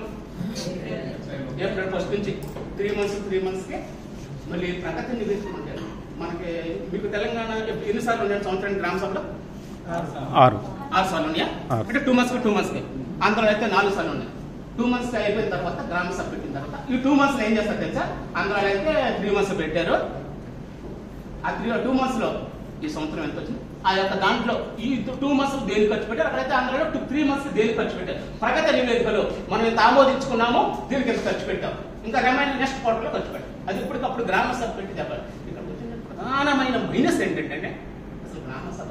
ఏప్రిల్ 1 నుంచి 3 మంత్స్కి మళ్ళీ ప్రగతి నివేదిక ఉంటారు. మనకి మీకు తెలంగాణ ఎన్నిసార్లు ఉన్నాయి సంవత్సరానికి గ్రామ సభలో? 6 సార్లు ఉన్నాయా? అంటే 2 మంత్స్కి. ఆంధ్రలో అయితే 4 సార్లు ఉన్నాయి. 2 మంత్స్ అయిపోయిన తర్వాత గ్రామ సభ పెట్టిన తర్వాత ఈ 2 మంత్స్ ఏం చేస్తారు తెలుసా? ఆంధ్రాలో అయితే 3 మంత్స్ పెట్టారు. ఆ 2 మంత్స్ లో ఈ సంవత్సరం ఎంత వచ్చింది, ఆ యొక్క దాంట్లో ఈ 2 మంత్స్ దేనికి ఖర్చు పెట్టారు, అక్కడైతే ఆంధ్రాలో 3 మంత్స్ దేనికి ఖర్చు పెట్టారు. ప్రగతి నివేదికలో మనం ఎంత ఆమోదించుకున్నామో దీనికి ఎంత ఖర్చు పెట్టాం, ఇంకా రిమైనింగ్ నెక్స్ట్ క్వార్టర్ లో ఖర్చు పెట్టాం. అది ఇప్పటికప్పుడు గ్రామ సభ పెట్టి చెప్పాలి. ఇక్కడ వచ్చిన ప్రధానమైన మైనస్ ఏంటంటే అసలు గ్రామ సభ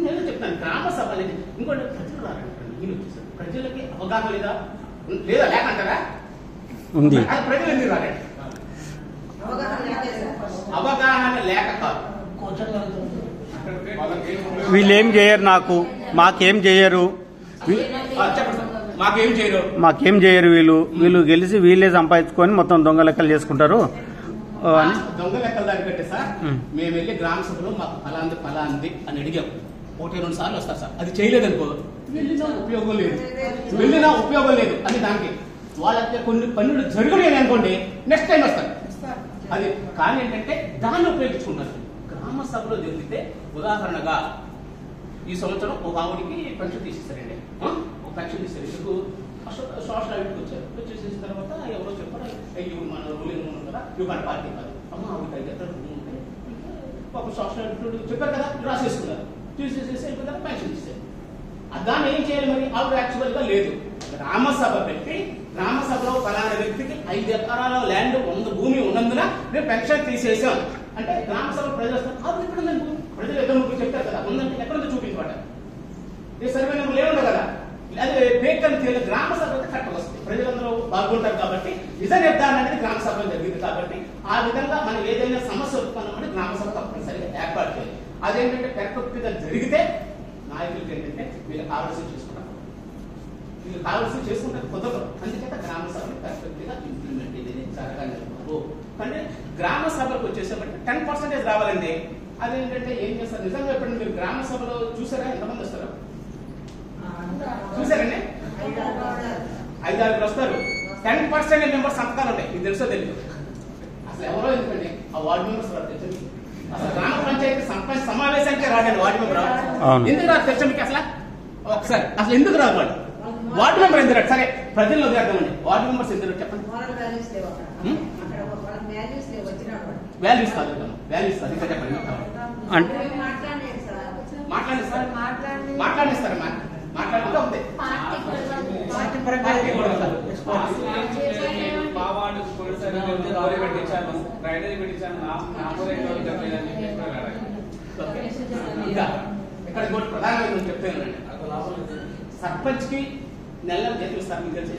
నేను చెప్తాను. గ్రామ సభ అనేది ఇంకోటి ప్రజలు రారంటారు, నేను వచ్చేసాను. ప్రజలకి అవగాహన లేదా లేకంటారా? ఉంది. అది ప్రజలు ఎందుకు రారండి? అవగాహన లేక కాదు. వీళ్ళు ఏం చేయరు, మాకేం చేయరు, మాకేం చేయరు, వీళ్ళు గెలిచి వీళ్ళే సంపాదించుకొని మొత్తం దొంగ లెక్కలు చేసుకుంటారు. దొంగ లెక్కలు దానికంటే సార్ మేము వెళ్ళి గ్రామ సభలో మాకు ఫలాంది అని అడిగాం. 1-2 సార్లు వస్తారు సార్. అది చేయలేదనుకో వెళ్ళినా ఉపయోగం లేదు అని దానికి వాళ్ళకి కొన్ని పనులు జరగలేదు అనుకోండి నెక్స్ట్ టైం వస్తారు. అది కానీ ఏంటంటే దాన్ని ఉపయోగించుకుంటారు. గ్రామ సభలో జరిగితే ఉదాహరణగా ఈ సంవత్సరం ఒక ఆవిడికి పెన్షన్ తీసేస్తారండి. ఒక పెన్షన్ తీస్తారు. ఎందుకు? సోషల్ యాక్టివిటీకి వచ్చారు. వచ్చేసిన తర్వాత ఎవరో చెప్పారు, ఇవి మన రూలింగ్ ఉన్నాం కదా, ఇవి మన పార్టీ కాదు, అమ్మ ఆవిడకి 5 ఎకరాలు భూమి ఉంటే ఒక సోషల్ యాక్టివిటీ చెప్పారు కదా, రాసేసుకున్నారు. చూసేసేసి అయిపోతారు, పెన్షన్ ఇస్తారు. దాన్ని ఏం చేయాలి మరి? ఆవిడ యాక్చువల్ గా లేదు. గ్రామ సభ పెట్టి గ్రామ సభలో ఫలానా వ్యక్తికి 5 ఎకరాల ల్యాండ్ భూమి ఉన్నందున మేము పెన్షన్ తీసేసాం అంటే గ్రామ సభ ప్రజలు వస్తారు. ఎక్కడ ఉందండి? ప్రజలు ఎక్కడ ముగ్గురు చెప్తారు కదా, ఉందంటే ఎక్కడుందో చూపించమాట. ఈ సర్వే నెంబర్ లేవుండవు కదా, అది పేకని తేలి గ్రామ సభ అయితే కరెక్ట్ వస్తుంది. ప్రజలందరూ బాగుంటారు కాబట్టి నిజ నిర్ధారణ అనేది గ్రామ సభలో జరిగింది. కాబట్టి ఆ విధంగా మనం ఏదైనా సమస్య ఉత్పన్నమని గ్రామ సభ తప్పనిసరిగా ఏర్పాటు చేయాలి. అదేంటంటే పెర్ఫెక్ట్గా జరిగితే నాయకులకి ఏంటంటే వీళ్ళు కావాల్సి చేసుకుంటారు కుదరదు. అందుచేత గ్రామ సభని పెర్ఫెక్ట్గా ఇంప్లిమెంట్ జరగలేదు. అంటే గ్రామ సభకు వచ్చేసేపటి 10% రావాలండి. అదేంటంటే ఏం చేస్తారు? నిజంగా ఎప్పుడు మీరు గ్రామ సభలో చూసారా? ఎంతమంది వస్తారు? చూసారండి? 5-6 వస్తారు. 10% మెంబర్స్ సంతకాలు ఉంటాయి. మీకు తెలుసో తెలియదు. అసలు ఎవరో ఎందుకండి ఆ వార్డు మెంబర్స్ రాదు. అసలు గ్రామ పంచాయతీ సమావేశానికి రాడండి వార్డు మెంబర్. ఎందుకు రాదు తెలుసా మీకు? అసలు ఒకసారి అసలు ఎందుకు రాదు వార్డు మెంబర్? ఎందుకు రాదు? సరే ప్రజల్లో అర్థమండి. వార్డు మెంబర్స్ ఎందుకు చెప్పండి? వాల్యూస్ కాదు, వాల్యూస్ కాదు. ఇంకా చెప్పండి. మాట్లాడిస్తారా? మాట్లాడుతూ ఉంది. ఇక్కడ ఇంకోటి ప్రధానమైన చెప్తానండి. సర్పంచ్ కి నెల జీతం ఇస్తారు. మీకు తెలిసి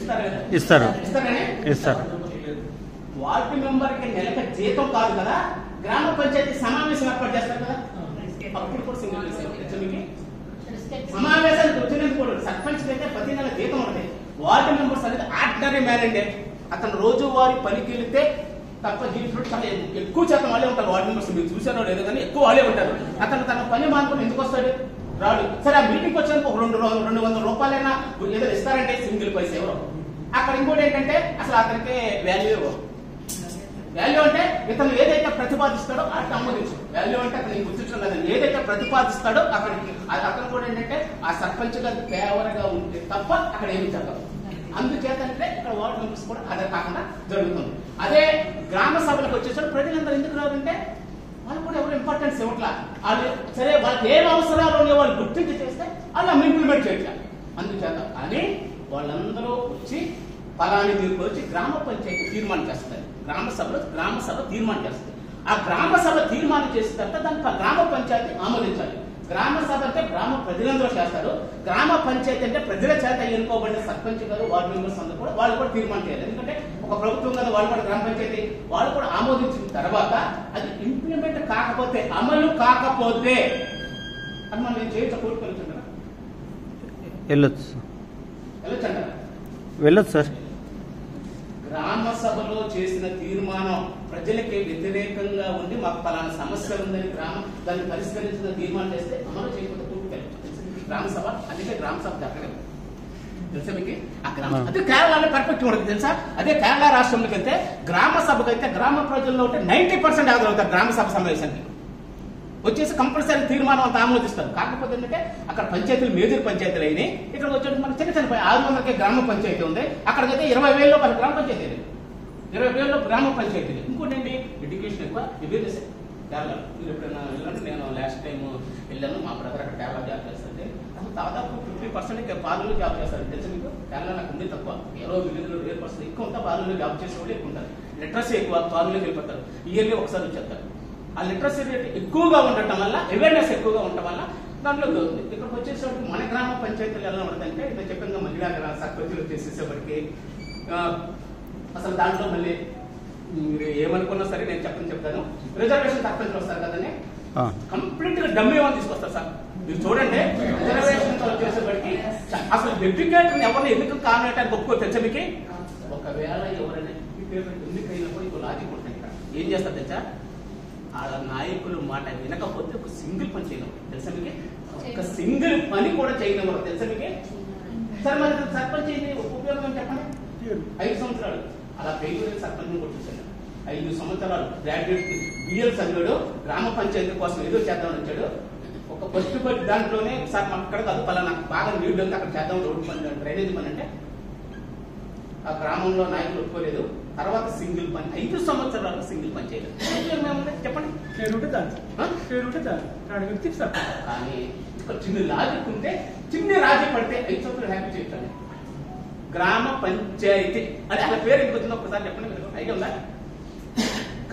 ఇస్తారు. వార్డు మెంబర్ కి నెలకు జీతం కాదు కదా, గ్రామ పంచాయతీ సమావేశం ఏర్పాటు చేస్తారు కదా, అప్పుడు కూడా సింగిల్ మీకు సమావేశానికి వచ్చినందుకు కూడా సర్పంచ్ అయితే ప్రతి నెల జీతం ఉంటాయి. వార్డు మెంబర్స్ అనేది ఆర్డినరీ మ్యాన్. అతను రోజువారీ పనికి వెళితే తప్ప జీవితంలో చాలా ఎక్కువ శాతం వాళ్ళే ఉంటారు. వార్డు మెంబర్స్ మీరు చూసారో లేదో కానీ ఎక్కువ వాళ్ళే ఉంటారు. అతను తన పని మానుకొని ఎందుకు వస్తాడు? రాడు. సరే ఆ మీటింగ్ వచ్చేందుకు ఒక 200 రూపాయలైనా ఏదో ఇస్తారంటే సింగిల్ పైసా ఎవరో. అక్కడ ఇంకోటి ఏంటంటే అసలు అతనికి వాల్యూ అంటే ఇతను ఏదైతే ప్రతిపాదిస్తాడో అటు ఆమోదించు. వాల్యూ అంటే అతను గుర్తించడం లేదని ఏదైతే ప్రతిపాదిస్తాడో అక్కడికి అతను కూడా ఏంటంటే ఆ సర్పంచ్ గారి ఫేవర్గా ఉంటే తప్ప అక్కడ ఏమి జరగదు. అందుచేతంటే ఇక్కడ వార్డు మెంబర్స్ కూడా అదే కాకుండా జరుగుతుంది. అదే గ్రామ సభలకు వచ్చేసరికి ప్రజలందరూ ఎందుకు రాదంటే వాళ్ళు కూడా ఎవరు ఇంపార్టెన్స్ ఇవ్వట్లా. వాళ్ళు సరే వాళ్ళకి ఏం అవసరాలు ఉన్నాయో వాళ్ళు గుర్తించి చేస్తే వాళ్ళు ఇంప్లిమెంట్ చేయట్లేదు. అందుచేత అని వాళ్ళందరూ వచ్చి ఫలాని తీర్పు వచ్చి గ్రామ పంచాయతీ తీర్మానం చేస్తారు. గ్రామ సభ తీర్మానం చేస్తుంది. ఆ గ్రామ సభ తీర్మానం చేసిన తర్వాత దాన్ని గ్రామ పంచాయతీ ఆమోదించాలి. గ్రామ సభ అంటే గ్రామ ప్రజలందరూ చేస్తారు. గ్రామ పంచాయతీ అంటే ప్రజల చేత ఎన్నుకోబడిన సర్పంచ్ గారు వార్డు మెంబర్స్ అందరూ కూడా వాళ్ళు కూడా తీర్మానం చేయాలి. ఎందుకంటే ఒక ప్రభుత్వం కదా, వాళ్ళు కూడా గ్రామ పంచాయతీ వాళ్ళు కూడా ఆమోదించిన తర్వాత అది ఇంప్లిమెంట్ కాకపోతే, అమలు కాకపోతే అది మనం నేను చేయొచ్చు, కోర్టుకు వెళ్ళొచ్చు అంటారా? వెళ్ళొచ్చు సార్. గ్రామ సభలో చేసిన తీర్మానం ప్రజలకి వ్యతిరేకంగా ఉండి మాకు పలానా సమస్య ఉందని దాన్ని పరిష్కరించిన తీర్మానం చేస్తే అమలు చేయకపోతే కోర్టుకు గ్రామ సభ. అందుకే గ్రామ సభ జరగలేదు తెలుసా మీకు? ఆ గ్రామ అదే కేరళలో పర్ఫెక్ట్ ఉండదు తెలుసా? అదే కేరళ రాష్ట్రంలోకి వెళ్తే గ్రామ సభకు అయితే గ్రామ ప్రజల్లో ఉంటే 90% హాజరవుతారు గ్రామ సభ సమావేశానికి. వచ్చేసి కంపల్సరీ తీర్మానం అంతా ఆమోదిస్తారు. కాకపోతే ఏంటంటే అక్కడ పంచాయతీలు మేజర్ పంచాయతీలు అయినాయి. ఇక్కడ వచ్చేసి మనకి చిన్న 600కే గ్రామ పంచాయతీ ఉంది. అక్కడికైతే 20,000 గ్రామ పంచాయతీలు, 20,000 గ్రామ పంచాయతీలు. ఇంకోటి ఏంటి, ఎడ్యుకేషన్ ఎక్కువ, అవేర్నెస్. కేరళ మీరు ఎప్పుడైనా వెళ్ళండి, నేను లాస్ట్ టైం వెళ్ళాను. మా బ్రదర్ అక్కడ కేరళ జాబ్ చేస్తారంటే దాదాపు 50% పార్లర్లో జాబ్ చేస్తారు తెలుసా మీకు? కేరళ నాకు ఉంది తక్కువ, ఏదో విలేజ్లో 10% ఎక్కువ ఉంటా. పార్లర్లో జాబ్ చేసే వాళ్ళు ఎక్కువ ఉంటారు. లిటరసీ ఎక్కువ, పార్లర్లోకి వెళ్ళిపోతారు. ఇయర్లీ ఒకసారి వచ్చేస్తారు. ఆ లిటరసీ రేట్ ఎక్కువగా ఉండటం వల్ల, అవేర్నెస్ ఎక్కువగా ఉండటం వల్ల దాంట్లో ఉంది. ఇక్కడికి వచ్చేసరికి మన గ్రామ పంచాయతీలు ఎలా ఉంటుందంటే, ఇక్కడ చెప్పిన మహిళా సర్పంచులు చేసేసేపటికి అసలు దాంట్లో మళ్ళీ మీరు ఏమనుకున్నా సరే నేను చెప్తాను. రిజర్వేషన్ సర్పంచులు వస్తారు కదండి, కంప్లీట్ గా డమ్మీ ఏమని తీసుకొస్తారు సార్. మీరు చూడండి, రిజర్వేషన్ వచ్చేసేపటికి అసలు ఎడ్యుకేటర్ ఎవరిని ఎందుకు కారణానికి ఒప్పుకో తెలుసా మీకు? ఒకవేళ ఎవరైనా ఎందుకైనప్పుడు ఇంకో లాజిక్ ఉంటుంది. ఇక్కడ ఏం చేస్తారు తెలుసా? వాళ్ళ నాయకులు మాట వినకపోతే ఒక సింగిల్ పని చేయడం తెలుసా మీకు? ఒక సింగిల్ పని కూడా చేయడం తెలుసా మీకు? సరే మరి సర్పంచ్ ఉపయోగం చెప్పండి. 5 సంవత్సరాలు అలా బెంగళూరు సర్పంచ్ కొట్టేశాడు. 5 సంవత్సరాలు గ్రాడ్యుయేట్ బిఎల్ చదివాడు. గ్రామ పంచాయతీ కోసం ఏదో చేద్దామని వచ్చాడు. ఒక ఫస్ట్ దాంట్లోనే సార్ అక్కడ కాదు పలానా బాగా నీళ్ళు ఉంది అక్కడ చేద్దాం, రోడ్డు పని, డ్రైనేజ్ పని అంటే ఆ గ్రామంలో నాయకులు ఒప్పుకోలేదు. తర్వాత సింగిల్ పని 5 సంవత్సరాలు సింగిల్ పని చేయలేదు. చెప్పండి, కానీ చిన్న లాజిక్ ఉంటే, చిన్న రాజీ పడితే 5 సంవత్సరాలు హ్యాపీ చేయొచ్చు. గ్రామ పంచాయతీ అంటే అలా పేరు ఎందుకు వచ్చిందో ఒకసారి చెప్పండి, మీరు ఐడియా ఉందా?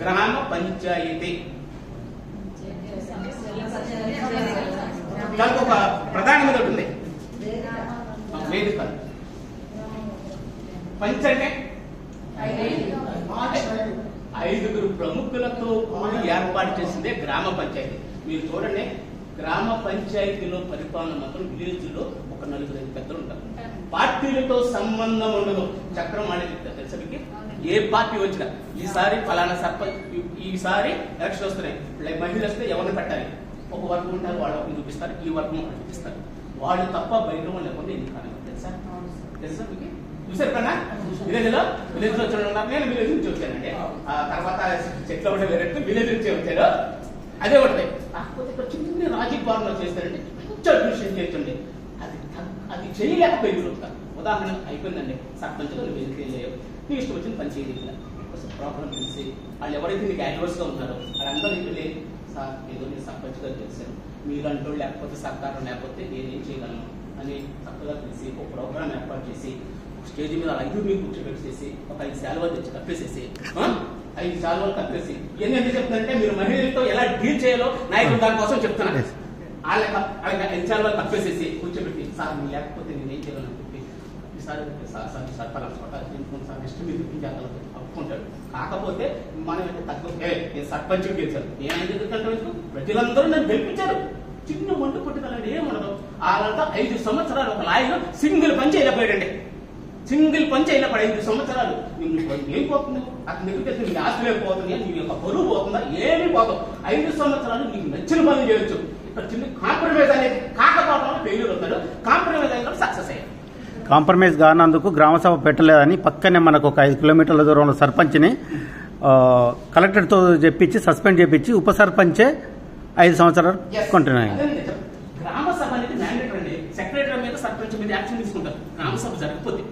గ్రామ పంచాయతీ దానికి ఒక ప్రధానమైన ఉంటుంది, వేదిక. పంచ్ అంటే 5 ప్రముఖులతో కూడి ఏర్పాటు చేసిందే గ్రామ పంచాయతీ. మీరు చూడండి, గ్రామ పంచాయతీలో పరిపాలన మాత్రం విలేజ్ లో ఒక 4-5 పెద్దలు ఉంటారు. పార్టీలతో సంబంధం ఉండదు. చక్రం ఆడే చెప్తారు తెలుసా మీకు? ఏ పార్టీ వచ్చినా ఈసారి ఫలానా సర్పంచ్, ఈసారి ఎలక్షన్ వస్తున్నాయి, మహిళలు వస్తే ఎవరిని పెట్టాలి, ఒక వర్గం ఉంటారు, వాళ్ళు ఒకరిని చూపిస్తారు, ఈ వర్గం ఒకటి చూపిస్తారు. వాళ్ళు తప్ప బయట వాళ్ళు లేకుండా ఎందుకు కాదు తెలుసా? తెలుసా మీకు? చూసారు కన్నా విలేజ్ లో వచ్చిన ఉన్నారు. నేను విలేజ్ నుంచి వచ్చానండి. ఆ తర్వాత చెట్ల ఒకటి వేరే విలేజ్ నుంచి వచ్చారు. అదే ఒకటి. కాకపోతే ఇక్కడ చిన్న రాజకీయ భావనలో చేస్తారండి, కొంచెం అడ్మినిస్ట్రేషన్ చేయండి. అది చేయలేకపోయింది. ఉదాహరణ అయిపోయిందండి, సర్పంచ్ నువ్వు ఎందుకు వెళ్ళావు, నీ ఇష్టం వచ్చిన పని చేయలేదు. ప్రాబ్లం తెలిసి వాళ్ళు ఎవరైతే నీకు అడ్వర్స్ గా ఉన్నారో వాళ్ళందరూ ఇంటి సార్ ఏదో నేను సర్పంచ్ గా తెలిసాను, మీరంటూ లేకపోతే సర్కారం లేకపోతే నేనేం చేయగలను అని చక్కగా తెలిసి ఒక ప్రోగ్రామ్ ఏర్పాటు చేసి స్టేజ్ మీద 5 కూర్చోబెట్టేసి ఒక 5 శాలువాలు తెచ్చి కప్పేసేసి 5 శాలువాలు కప్పేసి ఇవన్నీ ఎందుకు చెప్తానంటే మీరు మహిళలతో ఎలా డీల్ చేయాలో నాయకులు దానికోసం చెప్తున్నారు. వాళ్ళకి 5 శాలువాలు కప్పేసేసి కూర్చోబెట్టి సార్ మీరు లేకపోతే నేనేం చేయగలను చెప్పి ఈసారి సార్ పలానా చోట సార్ నెక్స్ట్ మీరు తిప్పించాలి ఒప్పుకుంటాడు. కాకపోతే మనం అంటే తక్కువ నేను సర్పంచ్ గెలిచాను, నేను ఎందుకంటే ప్రజలందరూ నన్ను గెలిపించారు. చిన్న మండు కొట్టుదలండి ఏమనదు. వాళ్ళంతా 5 సంవత్సరాలు ఒక లాయర్ సింగిల్ పని చేయలేకపోయాడండి. సింగిల్ పని చేయలేకపోయాడు 5 సంవత్సరాలు. ఏం పోతుంది అతని దగ్గరికి నీ ఆస్తి లేకపోతుంది, నీ యొక్క బరువు పోతుందా, ఏమీ పోతాం. 5 సంవత్సరాలు నీకు నచ్చిన పనులు చేయొచ్చు. ఇక్కడ చిన్న కాంప్రమైజ్ అనేది కాకపోవడం ఫెయిల్యూర్ అవుతాడు, కాంప్రమైజ్ అయిన సక్సెస్ అయ్యాడు. కాంప్రమైజ్ కానందుకు గ్రామసభ పెట్టలేదని పక్కనే మనకు ఒక 5 కిలోమీటర్ల దూరంలో సర్పంచ్ని కలెక్టర్తో చెప్పించి సస్పెండ్ చేపించి ఉప సర్పంచే 5 సంవత్సరాలు కొంటున్నాయి. గ్రామ సభ అనేది మ్యాండేటరీ అండి. సెక్రటరీ మీద సర్పంచ్ మీద యాక్షన్ తీసుకుంటారు గ్రామ సభ జరగకపోతే.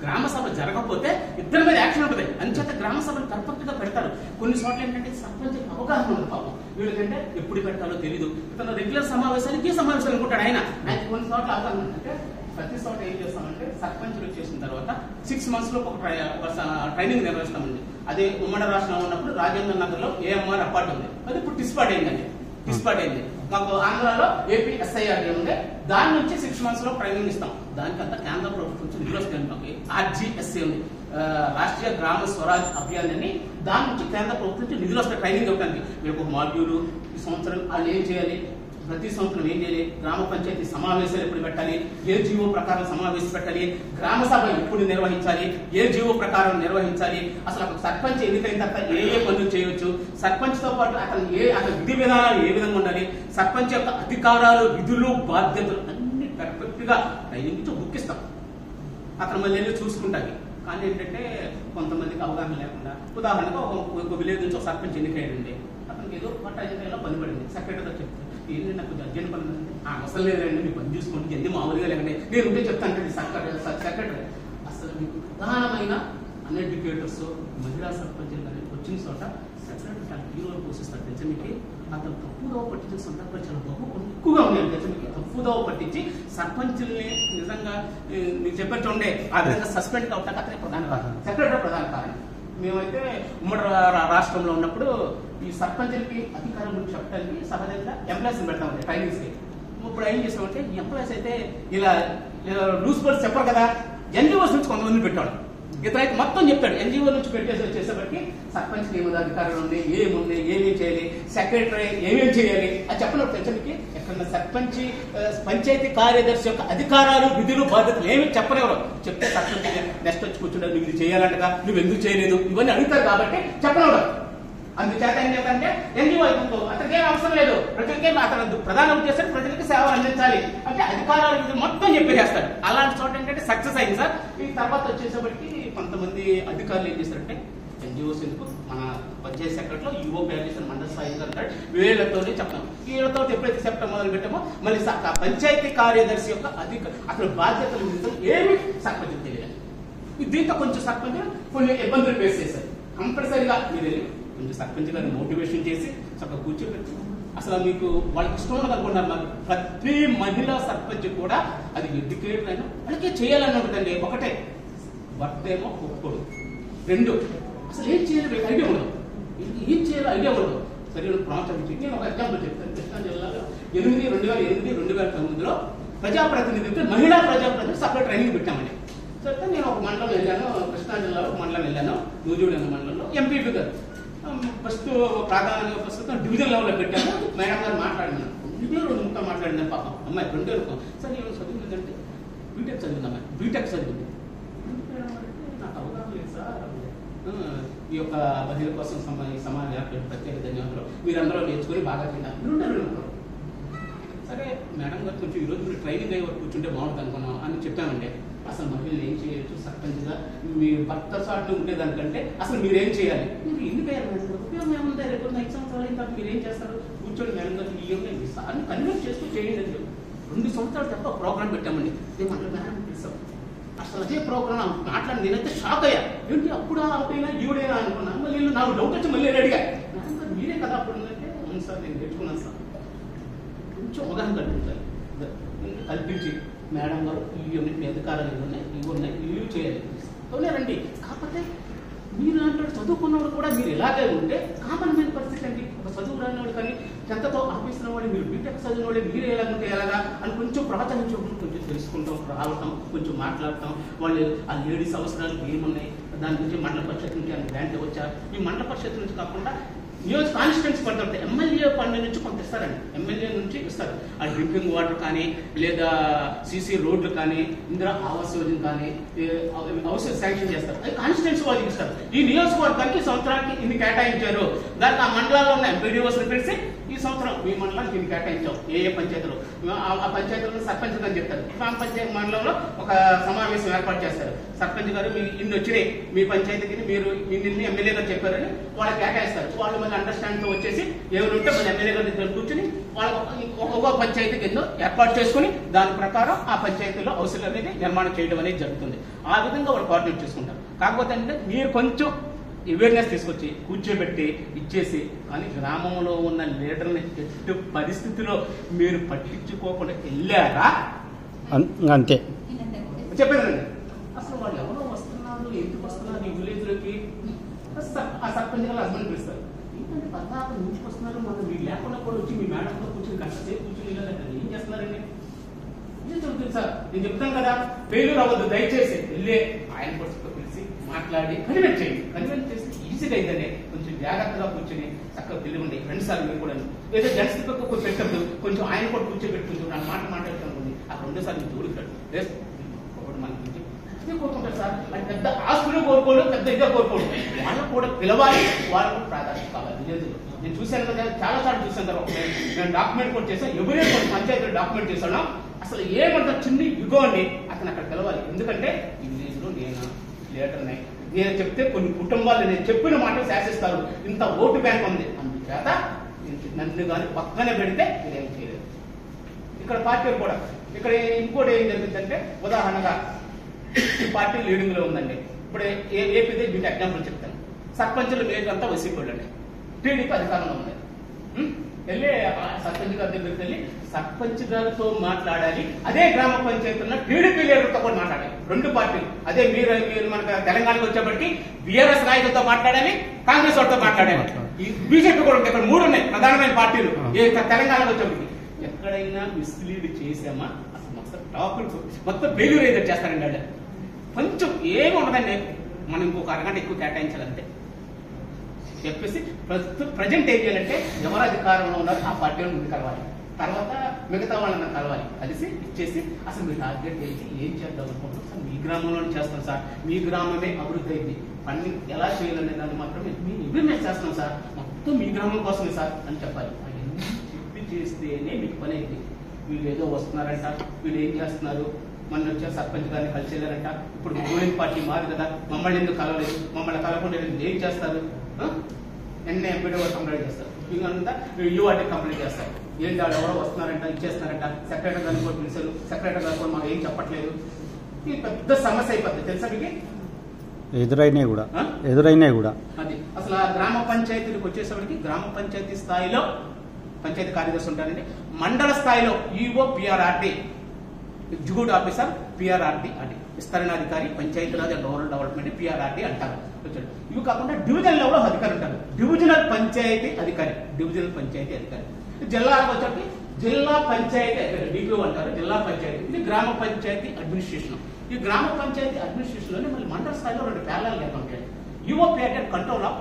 గ్రామ సభ జరగకపోతే ఇద్దరి మీద యాక్షన్ ఉంటుంది. అంచేత గ్రామ సభను పర్ఫెక్ట్ గా పెడతారు. కొన్ని చోట్ల ఏంటంటే సర్పంచ్ అవగాహన ఉంది పాపం, వీళ్ళకంటే ఎప్పుడు పెట్టాలో తెలియదు. ఇతను రెగ్యులర్ సమావేశానికి సమావేశాలు అనుకుంటాడు ఆయన కొన్ని చోట్ల అవగాహన ఉందంటే ప్రతి చోట ఏం చేస్తామంటే సర్పంచులు వచ్చేసిన తర్వాత 6 months లో ఒక ట్రైనింగ్ నిర్వహిస్తామండి. అదే ఉమ్మడి రాష్ట్రంలో ఉన్నప్పుడు రాజేంద్ర నగర్ లో ఏఎంఆర్ అపార్ట్ ఉంది, అది ఇప్పుడు డిస్పార్ట్ అయిందండి. డిస్పార్ట్ అయింది. మాకు ఆంధ్రాలో ఏపీ SIRD ఉంది, దాని నుంచి 6 months లో ట్రైనింగ్ ఇస్తాం. దానికంతా కేంద్ర ప్రభుత్వం నుంచి నిధులు వస్తాయి. RGSA ఉంది, రాష్ట్రీయ గ్రామ స్వరాజ్ అభియాన్ అని, దాని నుంచి కేంద్ర ప్రభుత్వం నుంచి నిధులు వస్తాయి ట్రైనింగ్ ఇవ్వడానికి. వీళ్ళకి ఒక మాడ్యూల్ ఈ సంవత్సరం వాళ్ళు ఏం చేయాలి, ప్రతి సంవత్సరం ఏం చేయాలి, గ్రామ పంచాయతీ సమావేశాలు ఎప్పుడు పెట్టాలి, ఏ జీవో ప్రకారం సమావేశం పెట్టాలి, గ్రామ సభ ఎప్పుడు నిర్వహించాలి, ఏ జీవో ప్రకారం నిర్వహించాలి, అసలు ఒక సర్పంచ్ ఎన్నికైన తర్వాత ఏ పనులు చేయవచ్చు, సర్పంచ్ తో పాటు అతను విధి విధానాలు ఏ విధంగా ఉండాలి, సర్పంచ్ యొక్క అధికారాలు విధులు బాధ్యతలు అన్ని పర్ఫెక్ట్ గా ట్రైనింగ్ ఇచ్చి బుక్ ఇస్తాం. అతను మళ్ళీ చూసుకుంటాయి. కానీ ఏంటంటే కొంతమందికి అవగాహన లేకుండా, ఉదాహరణకు ఒక విలేజ్ నుంచి ఒక సర్పంచ్ ఎన్నికయ్యాడండి, అతనికి ఏదో పట్టాయిలో పని పడింది, సెక్రటరీతో చెప్తారు ఏంటి నాకు అర్జెంట్ పని ఉంది, అవసరం లేదండి మీరు పని చూసుకోండి, ఎన్ని మామూలుగా లేకండి నేను ఉంటే చెప్తాను సెక్రటరీ. అసలు మీకు ప్రధానమైన అన్ఎడ్యుకేటర్స్ మహిళా సర్పంచులు కానీ వచ్చిన చోట సెక్రటరీ చాలా హీరోలు పోషిస్తారు తెలుసా మీకు. అతను తప్పుదోవ పట్టించిన సందర్భాలు చాలా ఎక్కువగా ఉన్నాయి తెలుసా మీకు. తప్పుదోవ పట్టించి సర్పంచుల్ని నిజంగా మీకు చెప్పచ్చు ఉండే ఆ విధంగా సస్పెండ్ కావడానికి అతనే ప్రధాన కారణం, సెక్రటరీ ప్రధాన కారణం. మేమైతే ఉమ్మడి రాష్ట్రంలో ఉన్నప్పుడు ఈ సర్పంచులకి అధికారం గురించి చెప్పడానికి సహజంగా ఎంప్లాయీస్ పెడతామండి ట్రైనింగ్స్ కి. ఇప్పుడు ఏం చేస్తామంటే ఈ ఎంప్లాయీస్ అయితే ఇలా లూజ్ బర్డ్స్ చెప్పరు కదా, NGOs నుంచి కొంతమంది పెట్టాడు. ఇతరైతే మొత్తం చెప్పాడు, NGO నుంచి పెట్టేసి వచ్చేసరికి సర్పంచ్కి ఏమి అధికారులు ఉంది, ఏముంది, ఏమేమి చేయాలి, సెక్రటరీ ఏమేమి చేయాలి అది చెప్పినప్పుడు తెలుసరికి ఎక్కడ సర్పంచ్ పంచాయతీ కార్యదర్శి యొక్క అధికారాలు విధులు బాధ్యతలు ఏమి చెప్పలేవరు. చెప్తే సర్పంచ్ నెక్స్ట్ వచ్చి కూర్చుంటారు, నువ్వు ఇది చేయాలంటగా, నువ్వు ఎందుకు చేయలేదు, ఇవన్నీ అడుగుతారు కాబట్టి చెప్పలేవరు. అందుచేత ఏం చేద్దంటే NGO అయిపోతూ అతనికి ఏం అవసరం లేదు, ప్రజలకి అతను ప్రధాన ఉద్దేశం ప్రజలకి సేవ అందించాలి అంటే అధికారాల విధులు మొత్తం చెప్పేస్తాడు. అలాంటి చోట ఏంటంటే సక్సెస్ అయింది సార్. ఈ తర్వాత వచ్చేసరికి కొంతమంది అధికారులు ఏం చేస్తారంటే NGOs ఎందుకు మన పంచాయతీ సెక్రటరీలో UO ప్యారిషన్ మండల స్థాయి అంటాడు, వీళ్ళతోనే చెప్తాం. వీళ్ళతో ఎప్పుడైతే చెప్పడం మొదలు పెట్టామో మళ్ళీ పంచాయతీ కార్యదర్శి యొక్క అసలు బాధ్యతలు ఏమి సర్పంచ్ తెలియాలి. దీంతో కొంచెం సర్పంచ్ కొన్ని ఇబ్బందులు ఫేస్ చేశారు. కంపల్సరీగా మీరు వెళ్ళి కొంచెం సర్పంచ్ గారిని మోటివేషన్ చేసి చక్కగా కూర్చోబెట్టి అసలు మీకు వాళ్ళకి ఇష్టం ఉన్నది అనుకుంటున్నారు. నాకు ప్రతి మహిళా సర్పంచ్ కూడా అది ఎడ్యుకేట్ అయినా వాళ్ళకే చేయాలని ఉంటుందండి. ఒకటే భర్త ఏమో ఒప్పుకోడు, 2 అసలు ఏం చేయాలి ఐడియా ఉండదు, ఏం చేయాలో ఐడియా ఉండదు. సరే ప్రాంతానికి నేను ఒక ఎగ్జాంపుల్ చెప్తాను. కృష్ణా జిల్లాలో 2009 ప్రజాప్రతినిధులతో మహిళా ప్రజాప్రతినిధులు సపరేట్ ట్రైనింగ్ పెట్టామండి. చెప్తే నేను ఒక మండలం వెళ్ళాను, కృష్ణా జిల్లాలో ఒక మండలం వెళ్ళాను, నూజివీడు అనే మండలంలో ఎంపీపీ గారు ఫస్ట్ ప్రాధాన్యంగా ప్రస్తుతం డివిజన్ లెవెల్లో పెట్టాను. మేడం గారు మాట్లాడినాను, 2 ముక్క మాట్లాడినాను. పాపం అమ్మాయి 2 రకం సరే ఏమైనా చదివిందంటే బీటెక్ చదివింది అమ్మాయి, బీటెక్ చదివింది. నాకు అవగాహన లేదు సార్, ఈ యొక్క మహిళల కోసం సమాజ ప్రత్యేక ధన్యవాదాలు, మీరందరూ నేర్చుకుని బాగా తిన్నారు. సరే మేడం గారు కొంచెం ఈరోజు మీరు ట్రైనింగ్ అయ్యే వరకు కూర్చుంటే బాగుంటుంది అనుకున్నాం అని చెప్పామంటే అసలు మహిళలు ఏం చేయొచ్చు సర్పంచ్గా, మీ భర్త చాట్లు ఉండేదానికంటే అసలు మీరేం చేయాలి, మీరు ఎన్నికయ్యారు ఉపయోగం ఏముంది, రేపు 5 సంవత్సరాలు అయిన తర్వాత మీరు ఏం చేస్తారు, కూర్చొని మేడం గారు ఈ సార్ని కన్విన్స్ చేస్తూ చేయండి అని చెప్పి 2 సంవత్సరాల తర్వాత ప్రోగ్రామ్ పెట్టామండి. మళ్ళీ మేడం పిలిచాం, అసలు అదే ప్రోగ్రామ్ మాట్లాడి నేనైతే షాక్ అయ్యా. ఏంటి అప్పుడా అవుతైనా ఈవిడైనా అనుకున్నాను. మళ్ళీ నాకు డౌట్ వచ్చి మళ్ళీ అడిగా, మేడం గారు మీరే కదా అప్పుడు అంటే అవును సార్ నేను నేర్చుకున్నాను సార్. కొంచెం అవగాహన కల్పించి మేడం గారు ఈ అధికారాలు ఇవి ఉన్నాయి ఇవి చేయాలి రండి. కాకపోతే మీరు అంటే చదువుకున్నవాడు కూడా మీరు ఇలాగే ఉంటే కామన్ మ్యాన్ పరిస్థితి అండి. ఒక చదువు రానివాడు కానీ 10th ఆఫీసులో వాడు మీరు బీటెక్ చదివిన వాడు మీరు ఎలాగుంటే ఎలాగా అని కొంచెం ప్రోత్సహించడం, కొంచెం తెలుసుకుంటాం, రావటం, కొంచెం మాట్లాడటం, వాళ్ళు ఆ లేడీస్ అవసరాలు ఏమున్నాయి దాని గురించి మండల పరిషత్ నుంచి అని గ్రాంట్ ఇవ్వచ్చా, ఈ మండల పరిషత్ నుంచి కాకుండా కాన్స్టిట్యూన్సీ పడుతుంది ఎమ్మెల్యే ఫండ్ నుంచి కొంత ఇస్తారండి, ఎమ్మెల్యే నుంచి ఇస్తారు. ఆ డ్రింకింగ్ వాటర్ కానీ లేదా సీసీ రోడ్లు కానీ ఇందిరా ఆవాస్ యోజన కానీ అవసరం శాంక్షన్ చేస్తారు, అది కాన్స్టిట్యూన్సీ వాళ్ళకి ఇస్తారు. ఈ నియోజకవర్గానికి సంవత్సరానికి ఇన్ని కేటాయించారు, దానికి ఆ మండలాల్లో ఉన్న ఎంపీడీఓస్ని పిలిచి ఈ సంవత్సరం మీ మండలానికి ఇన్ని కేటాయించాం, ఏ పంచాయతీలో ఆ పంచాయతీలో సర్పంచ్ అని చెప్తారు. గ్రామ పంచాయతీ మండలంలో ఒక సమావేశం ఏర్పాటు చేస్తారు. సర్పంచ్ గారు మీ ఇన్ని వచ్చినాయి మీ పంచాయతీకి, మీరు ఇన్ని ఎమ్మెల్యే గారు చెప్పారని వాళ్ళకి కేటాయిస్తారు. వాళ్ళు మాటలు అండర్స్టాండ్తో వచ్చేసి ఏమైనా ఉంటే మన ఎమ్మెల్యే గారి దగ్గర కూర్చొని వాళ్ళ ఒక పంచాయతీ కింద ఏర్పాటు చేసుకుని దాని ప్రకారం ఆ పంచాయతీలో హౌసులు అనేది నిర్మాణం చేయడం అనేది జరుగుతుంది. ఆ విధంగా వాళ్ళు కోఆర్డినేట్ చేసుకుంటారు. కాకపోతే అంటే మీరు కొంచెం అవేర్నెస్ తీసుకొచ్చి కూర్చోబెట్టి ఇచ్చేసి, కానీ గ్రామంలో ఉన్న లీడర్ని ఎట్టి పరిస్థితిలో మీరు పట్టించుకోకుండా వెళ్ళారా అంతే చెప్పేదండి. అసలు వాళ్ళు ఎవరో వస్తున్నారు, ఎందుకు వస్తున్నారు ఈ విలేజ్లోకి, ఆ సర్పంచ్ గారు హస్బెండ్ పిలుస్తారు. ఏంటంటే పద్దాక నుంచి వస్తున్నారు, మనం మీరు లేకుండా కూడా వచ్చి మీ మేడంతో కూర్చొని కష్టసేపు కూర్చొని వెళ్ళాలంటే ఏం చేస్తున్నారండి? ఏం చెబుతుంది సార్, నేను చెప్తాను కదా, ఫెయిల్యూర్ అవ్వద్దు, దయచేసి వెళ్ళి ఆయన పరిస్థితితో పిలిచి మాట్లాడి కన్విన్స్ చేయండి. కన్విన్స్ చేసి ఈజీగా అయితేనే కొంచెం జాగ్రత్తగా కూర్చొని చక్కగా తెలియండి. ఫ్రెండ్స్ సార్ మీరు కూడా ఏదో జెంట్స్ పెట్టద్దు, కొంచెం ఆయన కూడా కూర్చోబెట్టుకుంటూ నా మాట మాట్లాడుతుంది. ఆ రెండోసారి మీరు తోడుతాడు ఒకటి మనకి కోరుకుంటారు సార్. అది పెద్ద ఆస్తులు కోరుకోవడం, పెద్ద ఇదే కోరుకోవడం, వాళ్ళకు కూడా పిలవాలి, వాళ్ళకు ప్రాధాన్యత కావాలి. విలేజ్లో నేను చూశాను కదా, చాలా సార్లు చూసాను కదా. నేను డాక్యుమెంట్ కూడా చేశాను, ఎవరే కొన్ని పంచాయతీలో డాక్యుమెంట్ చేశాను. అసలు ఏమంటారు చిన్న యుగోని అతను అక్కడ పిలవాలి. ఎందుకంటే ఈ విలేజ్లో నేను లీడర్ని, నేను చెప్తే కొన్ని కుటుంబాలు నేను చెప్పిన మాటలు శాసిస్తారు. ఇంత ఓటు బ్యాంక్ ఉంది, అందుచేత నన్ను కానీ పక్కనే పెడితే నేనేం చేయలేదు. ఇక్కడ పార్టీలు కూడా ఇక్కడ ఇంకోటి ఏం జరిగిందంటే, ఉదాహరణగా ఈ పార్టీ లీడింగ్ లో ఉందండి. ఇప్పుడు ఏపీదే మీకు ఎగ్జాంపుల్ చెప్తాను. సర్పంచులు మేజంతా వైసీపీ టీడీపీ అధికారంలో ఉంది. వెళ్ళి సర్పంచ్ గారి దగ్గరికి వెళ్ళి సర్పంచ్ గారితో మాట్లాడాలి, అదే గ్రామ పంచాయతీలో టీడీపీ లీడర్తో కూడా మాట్లాడాలి. రెండు పార్టీలు అదే మీరు మనకు తెలంగాణకు వచ్చేప్పటికి బీఆర్ఎస్ నాయకులతో మాట్లాడాలి, కాంగ్రెస్ వాళ్ళతో మాట్లాడాలి. ఈ బీజేపీ కూడా ఉంది. ఇక్కడ 3 ఉన్నాయి ప్రధానమైన పార్టీలు తెలంగాణకు వచ్చేప్పటికి. ఎక్కడైనా మిస్లీడ్ చేసామా అసలు మొత్తం ఫెయిల్యూర్ ఏదో చేస్తారండి. వాళ్ళు కొంచెం ఏమి ఉండదండి, మనం ఇంకొక అరగంట ఎక్కువ కేటాయించాలంటే చెప్పేసి ప్రజెంట్ ఏం చేయాలంటే ఎవరు అధికారంలో ఉన్నారో ఆ పార్టీలో ముందు కలవాలి, తర్వాత మిగతా వాళ్ళని కలవాలి, కలిసి ఇచ్చేసి అసలు మీ టార్గెట్ ఏంటి, ఏం చేద్దాం అనుకుంటున్నాం సార్, మీ గ్రామంలోనే చేస్తాం సార్, మీ గ్రామమే అభివృద్ధి అయింది, ఫండింగ్ ఎలా చేయాలనే దాన్ని మాత్రమే మేము ఇంప్లిమెంట్ చేస్తాం సార్, మొత్తం మీ గ్రామం కోసమే సార్ అని చెప్పాలి. అవన్నీ చెప్పి చేస్తేనే మీకు పని అయింది. వీళ్ళు ఏదో వస్తున్నారంట, వీళ్ళు ఏం చేస్తున్నారు, మన వచ్చే సర్పంచ్ గారిని కలిసి వెళ్ళారంట, ఇప్పుడు రూలింగ్ పార్టీ మారు కదా, మమ్మల్ని ఎందుకు కలవలేదు, మమ్మల్ని కలవకుండా ఏం చేస్తారు, ఎన్ని ఎంపీడీ కంప్లైంట్ చేస్తారు, ఇంకంతా యూఆర్టీ కంప్లైంట్ చేస్తారు. ఏంటి వాళ్ళు ఎవరో వస్తున్నారంట, ఇచ్చేస్తున్నారంట, సెక్రటరీ గారిని కూడా పిలిచారు, సెక్రటరీ గారు కూడా మాకు ఏం చెప్పట్లేదు. ఇది పెద్ద సమస్య అయిపోతుంది తెలుసా మీకు. ఎదురైనాయి కూడా అది అసలు ఆ గ్రామ పంచాయతీలకు వచ్చేసరికి గ్రామ పంచాయతీ స్థాయిలో పంచాయతీ కార్యదర్శి ఉంటారండి, మండల స్థాయిలో ఈఓ పిఆర్ఆర్డి ఎగ్జిక్యూటివ్ ఆఫీసర్ పిఆర్ఆర్డి అంటే విస్తరణాధికారి, పంచాయతీరాజ్ అండ్ రూరల్ డెవలప్మెంట్ పిఆర్ఆర్డి అంటారు. ఇవి కాకుండా డివిజన్ లెవెల్ అధికారి ఉంటారు, డివిజనల్ పంచాయతీ అధికారి. జిల్లాలకు వచ్చేసి జిల్లా పంచాయతీ అధికారి డిపిఓ అంటారు, జిల్లా పంచాయతీ. ఇది గ్రామ పంచాయతీ అడ్మినిస్ట్రేషన్. ఈ గ్రామ పంచాయతీ అడ్మినిస్ట్రేషన్ లోనే మళ్ళీ మండల స్థాయిలో 2 ప్యానల్ ఉంటాయి. EO PRR control of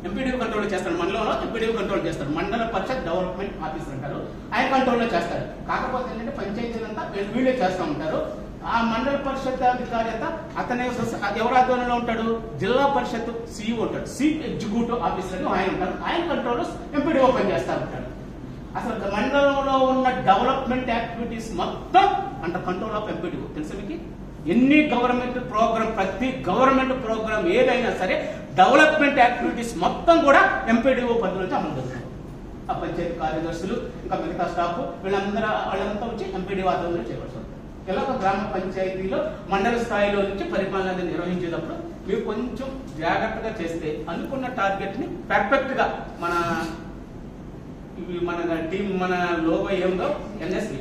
MPDO control చేస్తారు, మండలంలో ఎంపీడీఓ కంట్రోల్ చేస్తారు, మండల పరిషత్ డెవలప్మెంట్ ఆఫీసర్ అంటారు, ఆయన కంట్రోల్లో చేస్తారు. కాకపోతే ఏంటంటే పంచాయతీలంతా వీళ్ళే చేస్తూ ఉంటారు. ఆ మండల పరిషత్ అధికారి అంతా అతనే ఎవరి ఆధ్వర్యంలో ఉంటాడు, జిల్లా పరిషత్ సిఇఓ ఉంటాడు, చీఫ్ ఎగ్జిక్యూటివ్ ఆఫీసర్ ఆయన ఉంటారు, ఆయన కంట్రోల్లో ఎంపీడీఓ పని చేస్తూ ఉంటాడు. అసలు మండలంలో ఉన్న డెవలప్మెంట్ యాక్టివిటీస్ మొత్తం అండర్ కంట్రోల్ ఆఫ్ ఎంపీడీఓ. తెలుసా మీకు, ఎన్ని గవర్నమెంట్ ప్రోగ్రామ్, ప్రతి గవర్నమెంట్ ప్రోగ్రామ్ ఏదైనా సరే డెవలప్మెంట్ యాక్టివిటీస్ మొత్తం కూడా ఎంపీడీఓ పరిధి నుంచి అమలు జరుగుతుంది. ఆ పంచాయతీ కార్యదర్శులు ఇంకా మిగతా స్టాఫ్ వాళ్ళంతా వచ్చి ఎంపీడీఓ ఆధ్వర్యంలో చేయవలసి ఉంటుంది. ఇలా గ్రామ పంచాయతీలో మండల స్థాయిలో నుంచి పరిపాలన నిర్వహించేటప్పుడు మీరు కొంచెం జాగ్రత్తగా చేస్తే అనుకున్న టార్గెట్ ని పర్ఫెక్ట్ గా మన టీం మన లోగో ఏముందో NSV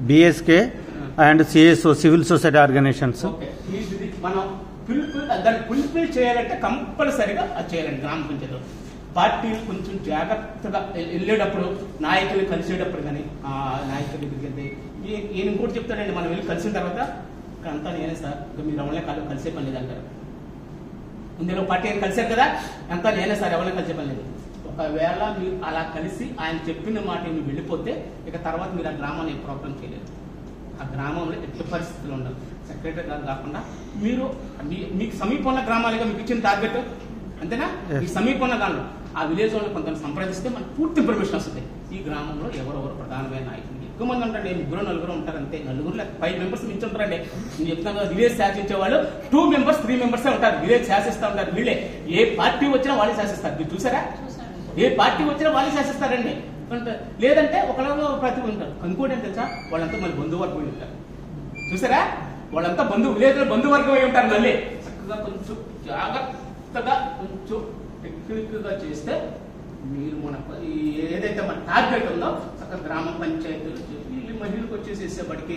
BSK and CSO civil society organisations. మనం దాన్ని ఫుల్ఫిల్ చేయాలంటే కంపల్సరిగా అది చేయాలండి. గ్రామ పంచాయతీలో పార్టీలు కొంచెం జాగ్రత్తగా వెళ్ళేటప్పుడు, నాయకులు కలిసేటప్పుడు కానీ నాయకుల దగ్గరికి వెళ్తే ఈయన ఇంకోటి చెప్తాడండి, మనం వెళ్ళి కలిసిన తర్వాత అంతా నేనే సార్, ఇంకా మీరు ఎవరినే కాదు కలిసే పని లేదు అంటారు. ఇందులో పార్టీ ఆయన కలిసారు కదా, అంతా నేనే సార్, ఎవరిని కలిసే పని లేదు. ఒకవేళ మీరు అలా కలిసి ఆయన చెప్పిన మాట మీరు వెళ్ళిపోతే ఇక తర్వాత మీరు ఆ గ్రామాన్ని ప్రోగ్రామ్ చేయలేదు. ఆ గ్రామంలో ఎట్టి పరిస్థితులు ఉండదు. సెక్రటరీ గారు కాకుండా మీరు మీకు సమీపంలో గ్రామాలుగా మీకు ఇచ్చిన టార్గెట్ అంతేనా, ఈ సమీపంలో గ్రామంలో ఆ విలేజ్ వాళ్ళు కొంత సంప్రదిస్తే మనకు పూర్తి ఇన్ఫర్మేషన్ వస్తుంది. ఈ గ్రామంలో ఎవరెవరు ప్రధానమైన నాయకులు ఎక్కువ మంది ఉంటారండి, 3-4 ఉంటారు అంతే. 4 5 మెంబర్స్ మించి ఉంటారండి. నేను చెప్తాను కదా, విలేజ్ శాసించే వాళ్ళు 2 members 3 members ఉంటారు. విలేజ్ శాసిస్తూ ఉంటారు. వీళ్ళే ఏ పార్టీ వచ్చినా వాళ్ళే శాసిస్తారు. మీరు చూసారా? ఏ పార్టీ వచ్చినా వాళ్ళే శాసిస్తారండి. లేదంటే ఒకళ్ళు ప్రతి ఉంటారు. ఇంకోటి ఏంటి తెలుసా, వాళ్ళంతా మళ్ళీ బంధువర్గం అయి ఉంటారు. చూసారా? వాళ్ళంతా విలేజ్ లో బంధువర్గం అయి ఉంటారు. మళ్ళీ చక్కగా కొంచెం జాగ్రత్తగా కొంచెం టెక్నిక్ గా చేస్తే మీరు మన ఏదైతే మన టార్గెట్ ఉందో చక్కగా గ్రామ పంచాయతీలు వీళ్ళు మహిళలకు వచ్చేసేపటికి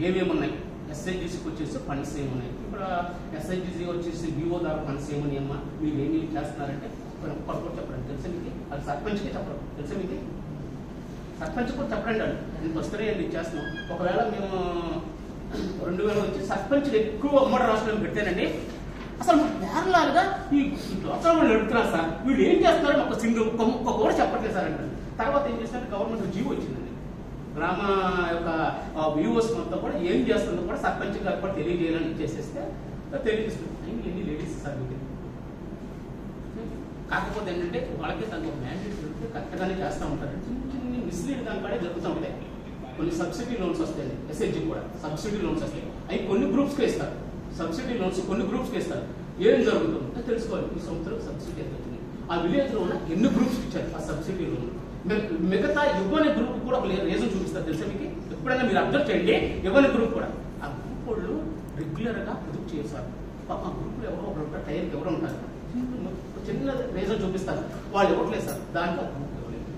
ఏమేమి ఉన్నాయి, ఎస్ఐజిసికి వచ్చేసి ఫండ్స్ ఏమున్నాయి, ఇప్పుడు ఎస్ఐజిసి వచ్చేసి వివో ద్వారా ఫండ్స్ ఏమున్నాయమ్మా, మీరు ఏమి చేస్తున్నారంటే ఒక్కరు చెప్పండి. తెలుసా మీకు? అది సర్పంచ్కి చెప్పడం తెలుసా మీకు? సర్పంచ్ కూడా చెప్పండి. అండి ఇంత వస్తున్నాయండి చేస్తున్నాం. ఒకవేళ మేము 2000 వచ్చి సర్పంచ్లు ఎక్కువ ఉమ్మడి రాష్ట్రంలో పెట్టానండి. అసలు పేర్లాలుగా ఈ లోకల్ వాళ్ళు నడుపుతున్నారు సార్, వీళ్ళు ఏం చేస్తున్నారు ఒక సింగిల్ ఒక్క కూడా చెప్పట్లేదు సార్ అంటారు. తర్వాత ఏం చేస్తున్నారు, గవర్నమెంట్ జీవో వచ్చిందండి. గ్రామ యొక్క వ్యూవర్స్ మొత్తం కూడా ఏం చేస్తుందో కూడా సర్పంచ్ గారు కూడా తెలియజేయాలని ఇచ్చేసేస్తే తెలియజేస్తుంది. ఎన్ని లేడీస్ సార్ మీకు? కాకపోతే ఏంటంటే వాళ్ళకి తను మ్యాండేట్ దొరికితే కరెక్ట్గానే చేస్తూ ఉంటారు. చిన్న మిస్లీడ్ దానిపడే జరుగుతూ ఉంటాయి. కొన్ని సబ్సిడీ లోన్స్ వస్తాయండి, ఎస్హెచ్జి కూడా సబ్సిడీ లోన్స్ వస్తాయి. అవి కొన్ని గ్రూప్స్కి ఇస్తారు. సబ్సిడీ లోన్స్ కొన్ని గ్రూప్స్కి ఇస్తారు. ఏం జరుగుతుందో తెలుసుకోవాలి. ఈ సంవత్సరం సబ్సిడీ ఎంత వచ్చింది, ఆ విలేజ్ లో ఉన్న ఎన్ని గ్రూప్స్ ఇచ్చారు ఆ సబ్సిడీ లోన్, మిగతా ఇవ్వని గ్రూప్ కూడా ఒక రీజన్ చూపిస్తారు. తెలుసా మీకు? ఎప్పుడైనా మీరు అబ్జర్వ్ చేయండి, ఇవ్వని గ్రూప్ కూడా ఆ గ్రూప్ వాళ్ళు రెగ్యులర్ గా పొదుపు చేస్తారు. ఆ గ్రూప్ లో ఎవరో ఒకరు ఉంటారు, టైంకి ఎవరో ఉంటారు, చిన్న రీజన్ చూపిస్తారు, వాళ్ళు ఇవ్వట్లేదు సార్. దానికి ఆ గ్రూప్ ఇవ్వలేదు.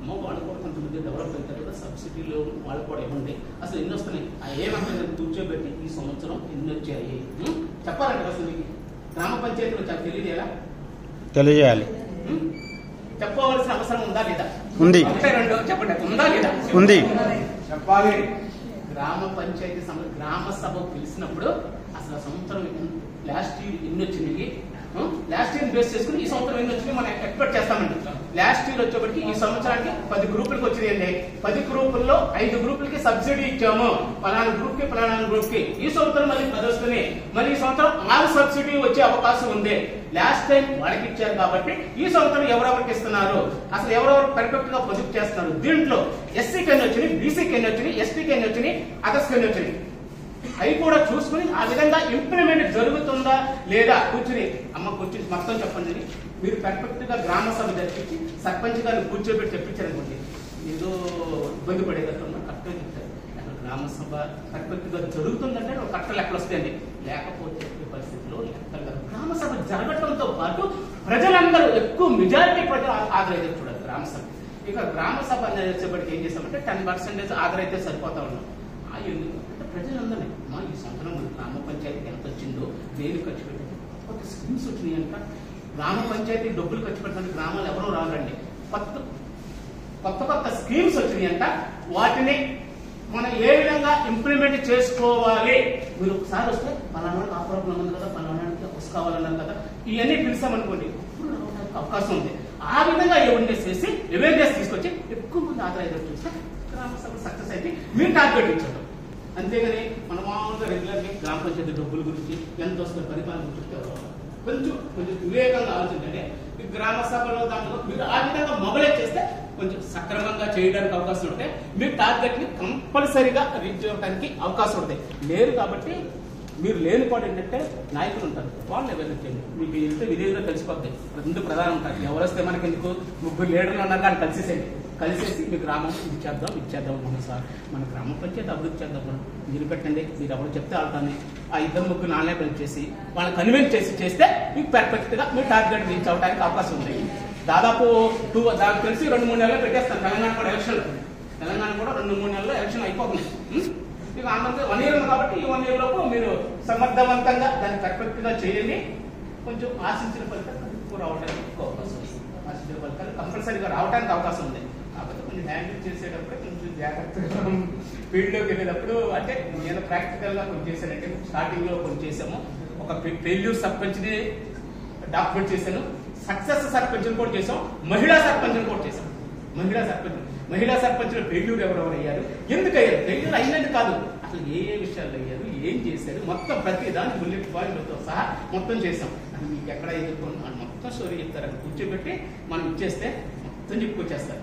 అమ్మ వాళ్ళు కూడా కొంతమంది డెవలప్ అవుతారు కదా, సబ్సిడీలో వాళ్ళు కూడా ఇవ్వండి. అసలు ఎన్ని వస్తున్నాయి ఏమంటే కూర్చోబెట్టి ఈ సంవత్సరం ఎన్ని వచ్చాయి చెప్పాలంటే అసలు మీకు గ్రామ పంచాయతీలో తెలియజేయాలి. చెప్పవలసిన అవసరం ఉందా లేదా? ఉంది. చెప్పండి, ఉందా లేదా? ఉంది, చెప్పాలి. గ్రామ పంచాయతీ గ్రామ సభ పిలిచినప్పుడు అసలు సంవత్సరం లాస్ట్ ఇయర్ ఎన్ని వచ్చినాయి, లాస్ట్ ఇయర్ బేస్ చేసుకుని ఈ సంవత్సరం ఎన్ని వచ్చినాయి మనం ఎక్స్పెక్ట్ చేస్తామండి. లాస్ట్ ఇయర్ వచ్చేప్పటికి ఈ సంవత్సరానికి 10 గ్రూపులకు వచ్చినాయండి. 10 గ్రూపుల్లో 5 గ్రూపులకి సబ్సిడీ ఇచ్చాము, పలానా గ్రూప్ కి పలానా గ్రూప్ కి. ఈ సంవత్సరం మళ్ళీ 10 వస్తున్నాయి. మళ్ళీ ఈ సంవత్సరం 6 సబ్సిడీ వచ్చే అవకాశం ఉంది. లాస్ట్ టైం వాళ్ళకి ఇచ్చారు కాబట్టి ఈ సంవత్సరం ఎవరెవరికి ఇస్తున్నారు, అసలు ఎవరెవరు పర్ఫెక్ట్ గా పొజిట్ చేస్తున్నారు. దీంట్లో ఎస్సీకి ఎన్ని వచ్చినాయి, బీసీకి ఎన్ని వచ్చినాయి, ఎస్టీకి ఎన్ని వచ్చినాయి, అదర్స్కి ఎన్ని వచ్చినాయి, అవి కూడా చూసుకుని ఆ విధంగా ఇంప్లిమెంట్ జరుగుతుందా లేదా కూర్చుని అమ్మ కూర్చుని మొత్తం చెప్పండి. మీరు పర్ఫెక్ట్ గా గ్రామ సభ జరిపించి సర్పంచ్ గారిని కూర్చోబెట్టి చెప్పించారనుకోండి, ఏదో ఇబ్బంది పడేటట్టు కరెక్ట్గా చెప్తారు. అక్కడ గ్రామ సభ పర్ఫెక్ట్ గా జరుగుతుందంటే కరెక్ట్ లెక్కలు వస్తాయండి. లేకపోతే పరిస్థితిలో లెక్కలు గ్రామ సభ జరగడంతో పాటు ప్రజలందరూ ఎక్కువ మెజారిటీ ప్రజలు ఆదరైతే చూడాలి గ్రామ సభ. ఇక గ్రామ సభ వచ్చేప్పటికి ఏం చేస్తామంటే 10% ఆదరైతే సరిపోతా ఉన్నాం. ఎందుకు అంటే ప్రజలందరినీ మా ఈ సంవత్సరం మన గ్రామ పంచాయతీకి ఎంత వచ్చిందో, దేని ఖర్చు పెట్టింది, కొత్త స్కీమ్స్ వచ్చినాయి అంట. గ్రామ పంచాయతీ డబ్బులు ఖర్చు పెట్టడానికి గ్రామాలు ఎవరో రాలండి, కొత్త స్కీమ్స్ వచ్చినాయి అంట. వాటిని మనం ఏ విధంగా ఇంప్లిమెంట్ చేసుకోవాలి, మీరు ఒకసారి వస్తే పలానాడికి ఆ ప్రాబ్లం ఉంది కదా, పలానాడికి హౌస్ కావాలన్నారు కదా, ఇవన్నీ పిలిచామనుకోండి అప్పుడు రావడానికి అవకాశం ఉంది. ఆ విధంగా అవేర్నెస్ చేసి అవేర్నెస్ తీసుకొచ్చి ఎక్కువ మంది ఆదాయం చూస్తే గ్రామ సభ సక్సెస్ అయితే మీరు టార్గెట్ ఇచ్చారు. అంతేగాని మన మామూలుగా రెగ్యులర్గా గ్రామ పంచాయతీ డబ్బుల గురించి ఎంత వస్తుంది పరిపాలన గురించి కొంచెం వివేకంగా ఆలోచించండి. ఈ గ్రామ సభలో దాంట్లో మీరు ఆ విధంగా మొబైలైజ్ చేస్తే కొంచెం సక్రమంగా చేయడానికి అవకాశం ఉంటాయి. మీరు టార్గెట్ ని కంపల్సరీగా రీచ్ అవ్వడానికి అవకాశం ఉంటాయి. లేరు కాబట్టి మీరు లేని కూడా ఏంటంటే నాయకులు ఉంటారు, వాళ్ళు ఎవరు చేయండి. మీకు ఇంట్లో విలేజ్ లో తెలిసిపోద్ది. ముందు ప్రధానం ఉంటారు, ఎవరు వస్తే మనకి ఎందుకు 3 లీడర్లు ఉన్నారు కానీ కలిసేసి మీ గ్రామం ఇచ్చేద్దాం అనుకున్నాం సార్, మన గ్రామ పంచాయతీ అభివృద్ధి చేద్దాం, మీరు పెట్టండి, మీరు ఎవరు చెప్తే వాళ్ళని ఆ 2-3 నాణ్య చేసి వాళ్ళని కన్విన్స్ చేస్తే మీకు పర్ఫెక్ట్ గా మీ టార్గెట్ రీచ్ అవడానికి అవకాశం ఉంది. దాదాపు దానికి తెలిసి 2-3 నెలల్లో పెట్టేస్తాను. తెలంగాణ కూడా 2-3 నెలల్లో ఎలక్షన్ అయిపోతుంది. ఇక ఆంధ్రప్రదేశ్ 1 year ఉంది కాబట్టి ఈ 1 year లోపు మీరు సమర్థవంతంగా దాన్ని పర్ఫెక్ట్ గా చేయండి. కొంచెం ఆశించిన ఫలితాలు రావడానికి అవకాశం ఉంది. ఆశించిన ఫలితాలు కంపల్సరీగా రావడానికి అవకాశం ఉంది. కాకపోతే కొంచెం హ్యాండిల్ చేసేటప్పుడు కొంచెం జాగ్రత్తగా ఫీల్డ్ లోకి వెళ్ళేటప్పుడు, అంటే నేను ప్రాక్టికల్ గా కొంచెం చేశానంటే స్టార్టింగ్ లో కొంచెం చేసాము. ఒక ఫెయిల్యూర్ సర్పంచ్ ని డాక్యుమెంట్ చేశాను, సక్సెస్ సర్పంచ్ కూడా చేసాం, మహిళా సర్పంచ్ కూడా చేసాం. మహిళా సర్పంచ్ ఫెయిల్యూర్ ఎవరెవరు అయ్యారు, ఎందుకు అయ్యారు, ఫెయిల్యూర్ అయినది కాదు, అసలు ఏ విషయాలు అయ్యారు, ఏం చేశారు, మొత్తం ప్రతి దాని బుల్లెట్ పాయింట్లతో సహా మొత్తం చేసాం. అది మీకు ఎక్కడ ఎదుర్కొన్నాను మొత్తం మొత్తం స్టోరీ చెప్తారు. కూర్చోబెట్టి మనం ఇచ్చేస్తే మొత్తం చెప్పుకొచ్చేస్తారు.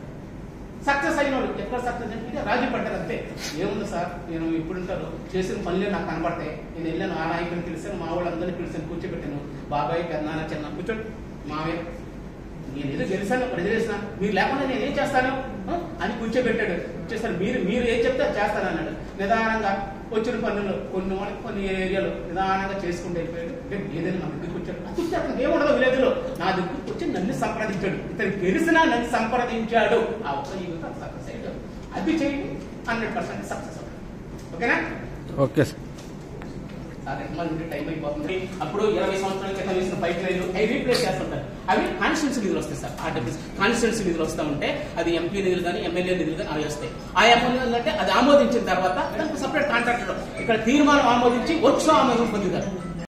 సక్సెస్ అయిన వాళ్ళు ఎక్కడ సక్సెస్ అంటే రాజీ పడ్డారు అంతే. ఏముంది సార్, నేను ఇప్పుడుంటారు చేసిన పనులే నాకు కనబడతాయి. నేను వెళ్ళాను, ఆ నాయకుని పిలిచాను, మా వాళ్ళందరినీ పిలిచాను, కూర్చోబెట్టాను. బాబాయ్, పెద్దనాన్న, చిన్న కూర్చోండి, మావయ్య నేను ఏదో గెలిచాను, ప్రజలు చేసిన, మీరు లేకుండా నేనేం చేస్తాను అని కూర్చోబెట్టాడు. చేస్తాను, మీరు ఏం చెప్తే చేస్తాను అన్నాడు. నిదానంగా వచ్చిన పనులు కొన్ని ఏరియాలు నిదానంగా చేసుకుంటూ వెళ్ళిపోయాడు. ఏదైనా మన దగ్గరికి వచ్చాడు, చూస్తే అతను ఏముండదు విలేజ్ లో, నా దగ్గరికి వచ్చి నన్ను సంప్రదించాడు. ఇతను తెలిసినా నన్ను సంప్రదించాడు. ఆ ఒక్క జీవితం సక్సెస్ అయ్యాడు. అది చేయండి, 100% సక్సెస్ అవుతాడు. ఓకేనా? Okay sir. టైం అయిపోతుంది. అప్పుడు 20 సంవత్సరాల క్రితం వేసిన పైప్ లైన్లు అవి రీప్లేస్ చేస్తుంటారు. అవి కాన్స్టిట్యూన్సీ నిధులు వస్తాయి సార్. కాన్స్టిట్యూన్సీ నిధులు వస్తూ ఉంటే అది ఎంపీ నిధులు కానీ ఎమ్మెల్యే నిధులు కానీ అవి వస్తాయి. ఆ ఎమ్మెల్యే అంటే అది ఆమోదించిన తర్వాత దానికి సపరేట్ కాంట్రాక్టర్ ఇక్కడ తీర్మానం ఆమోదించి వర్క్ షాప్ ఆమోదం పొందుతారు.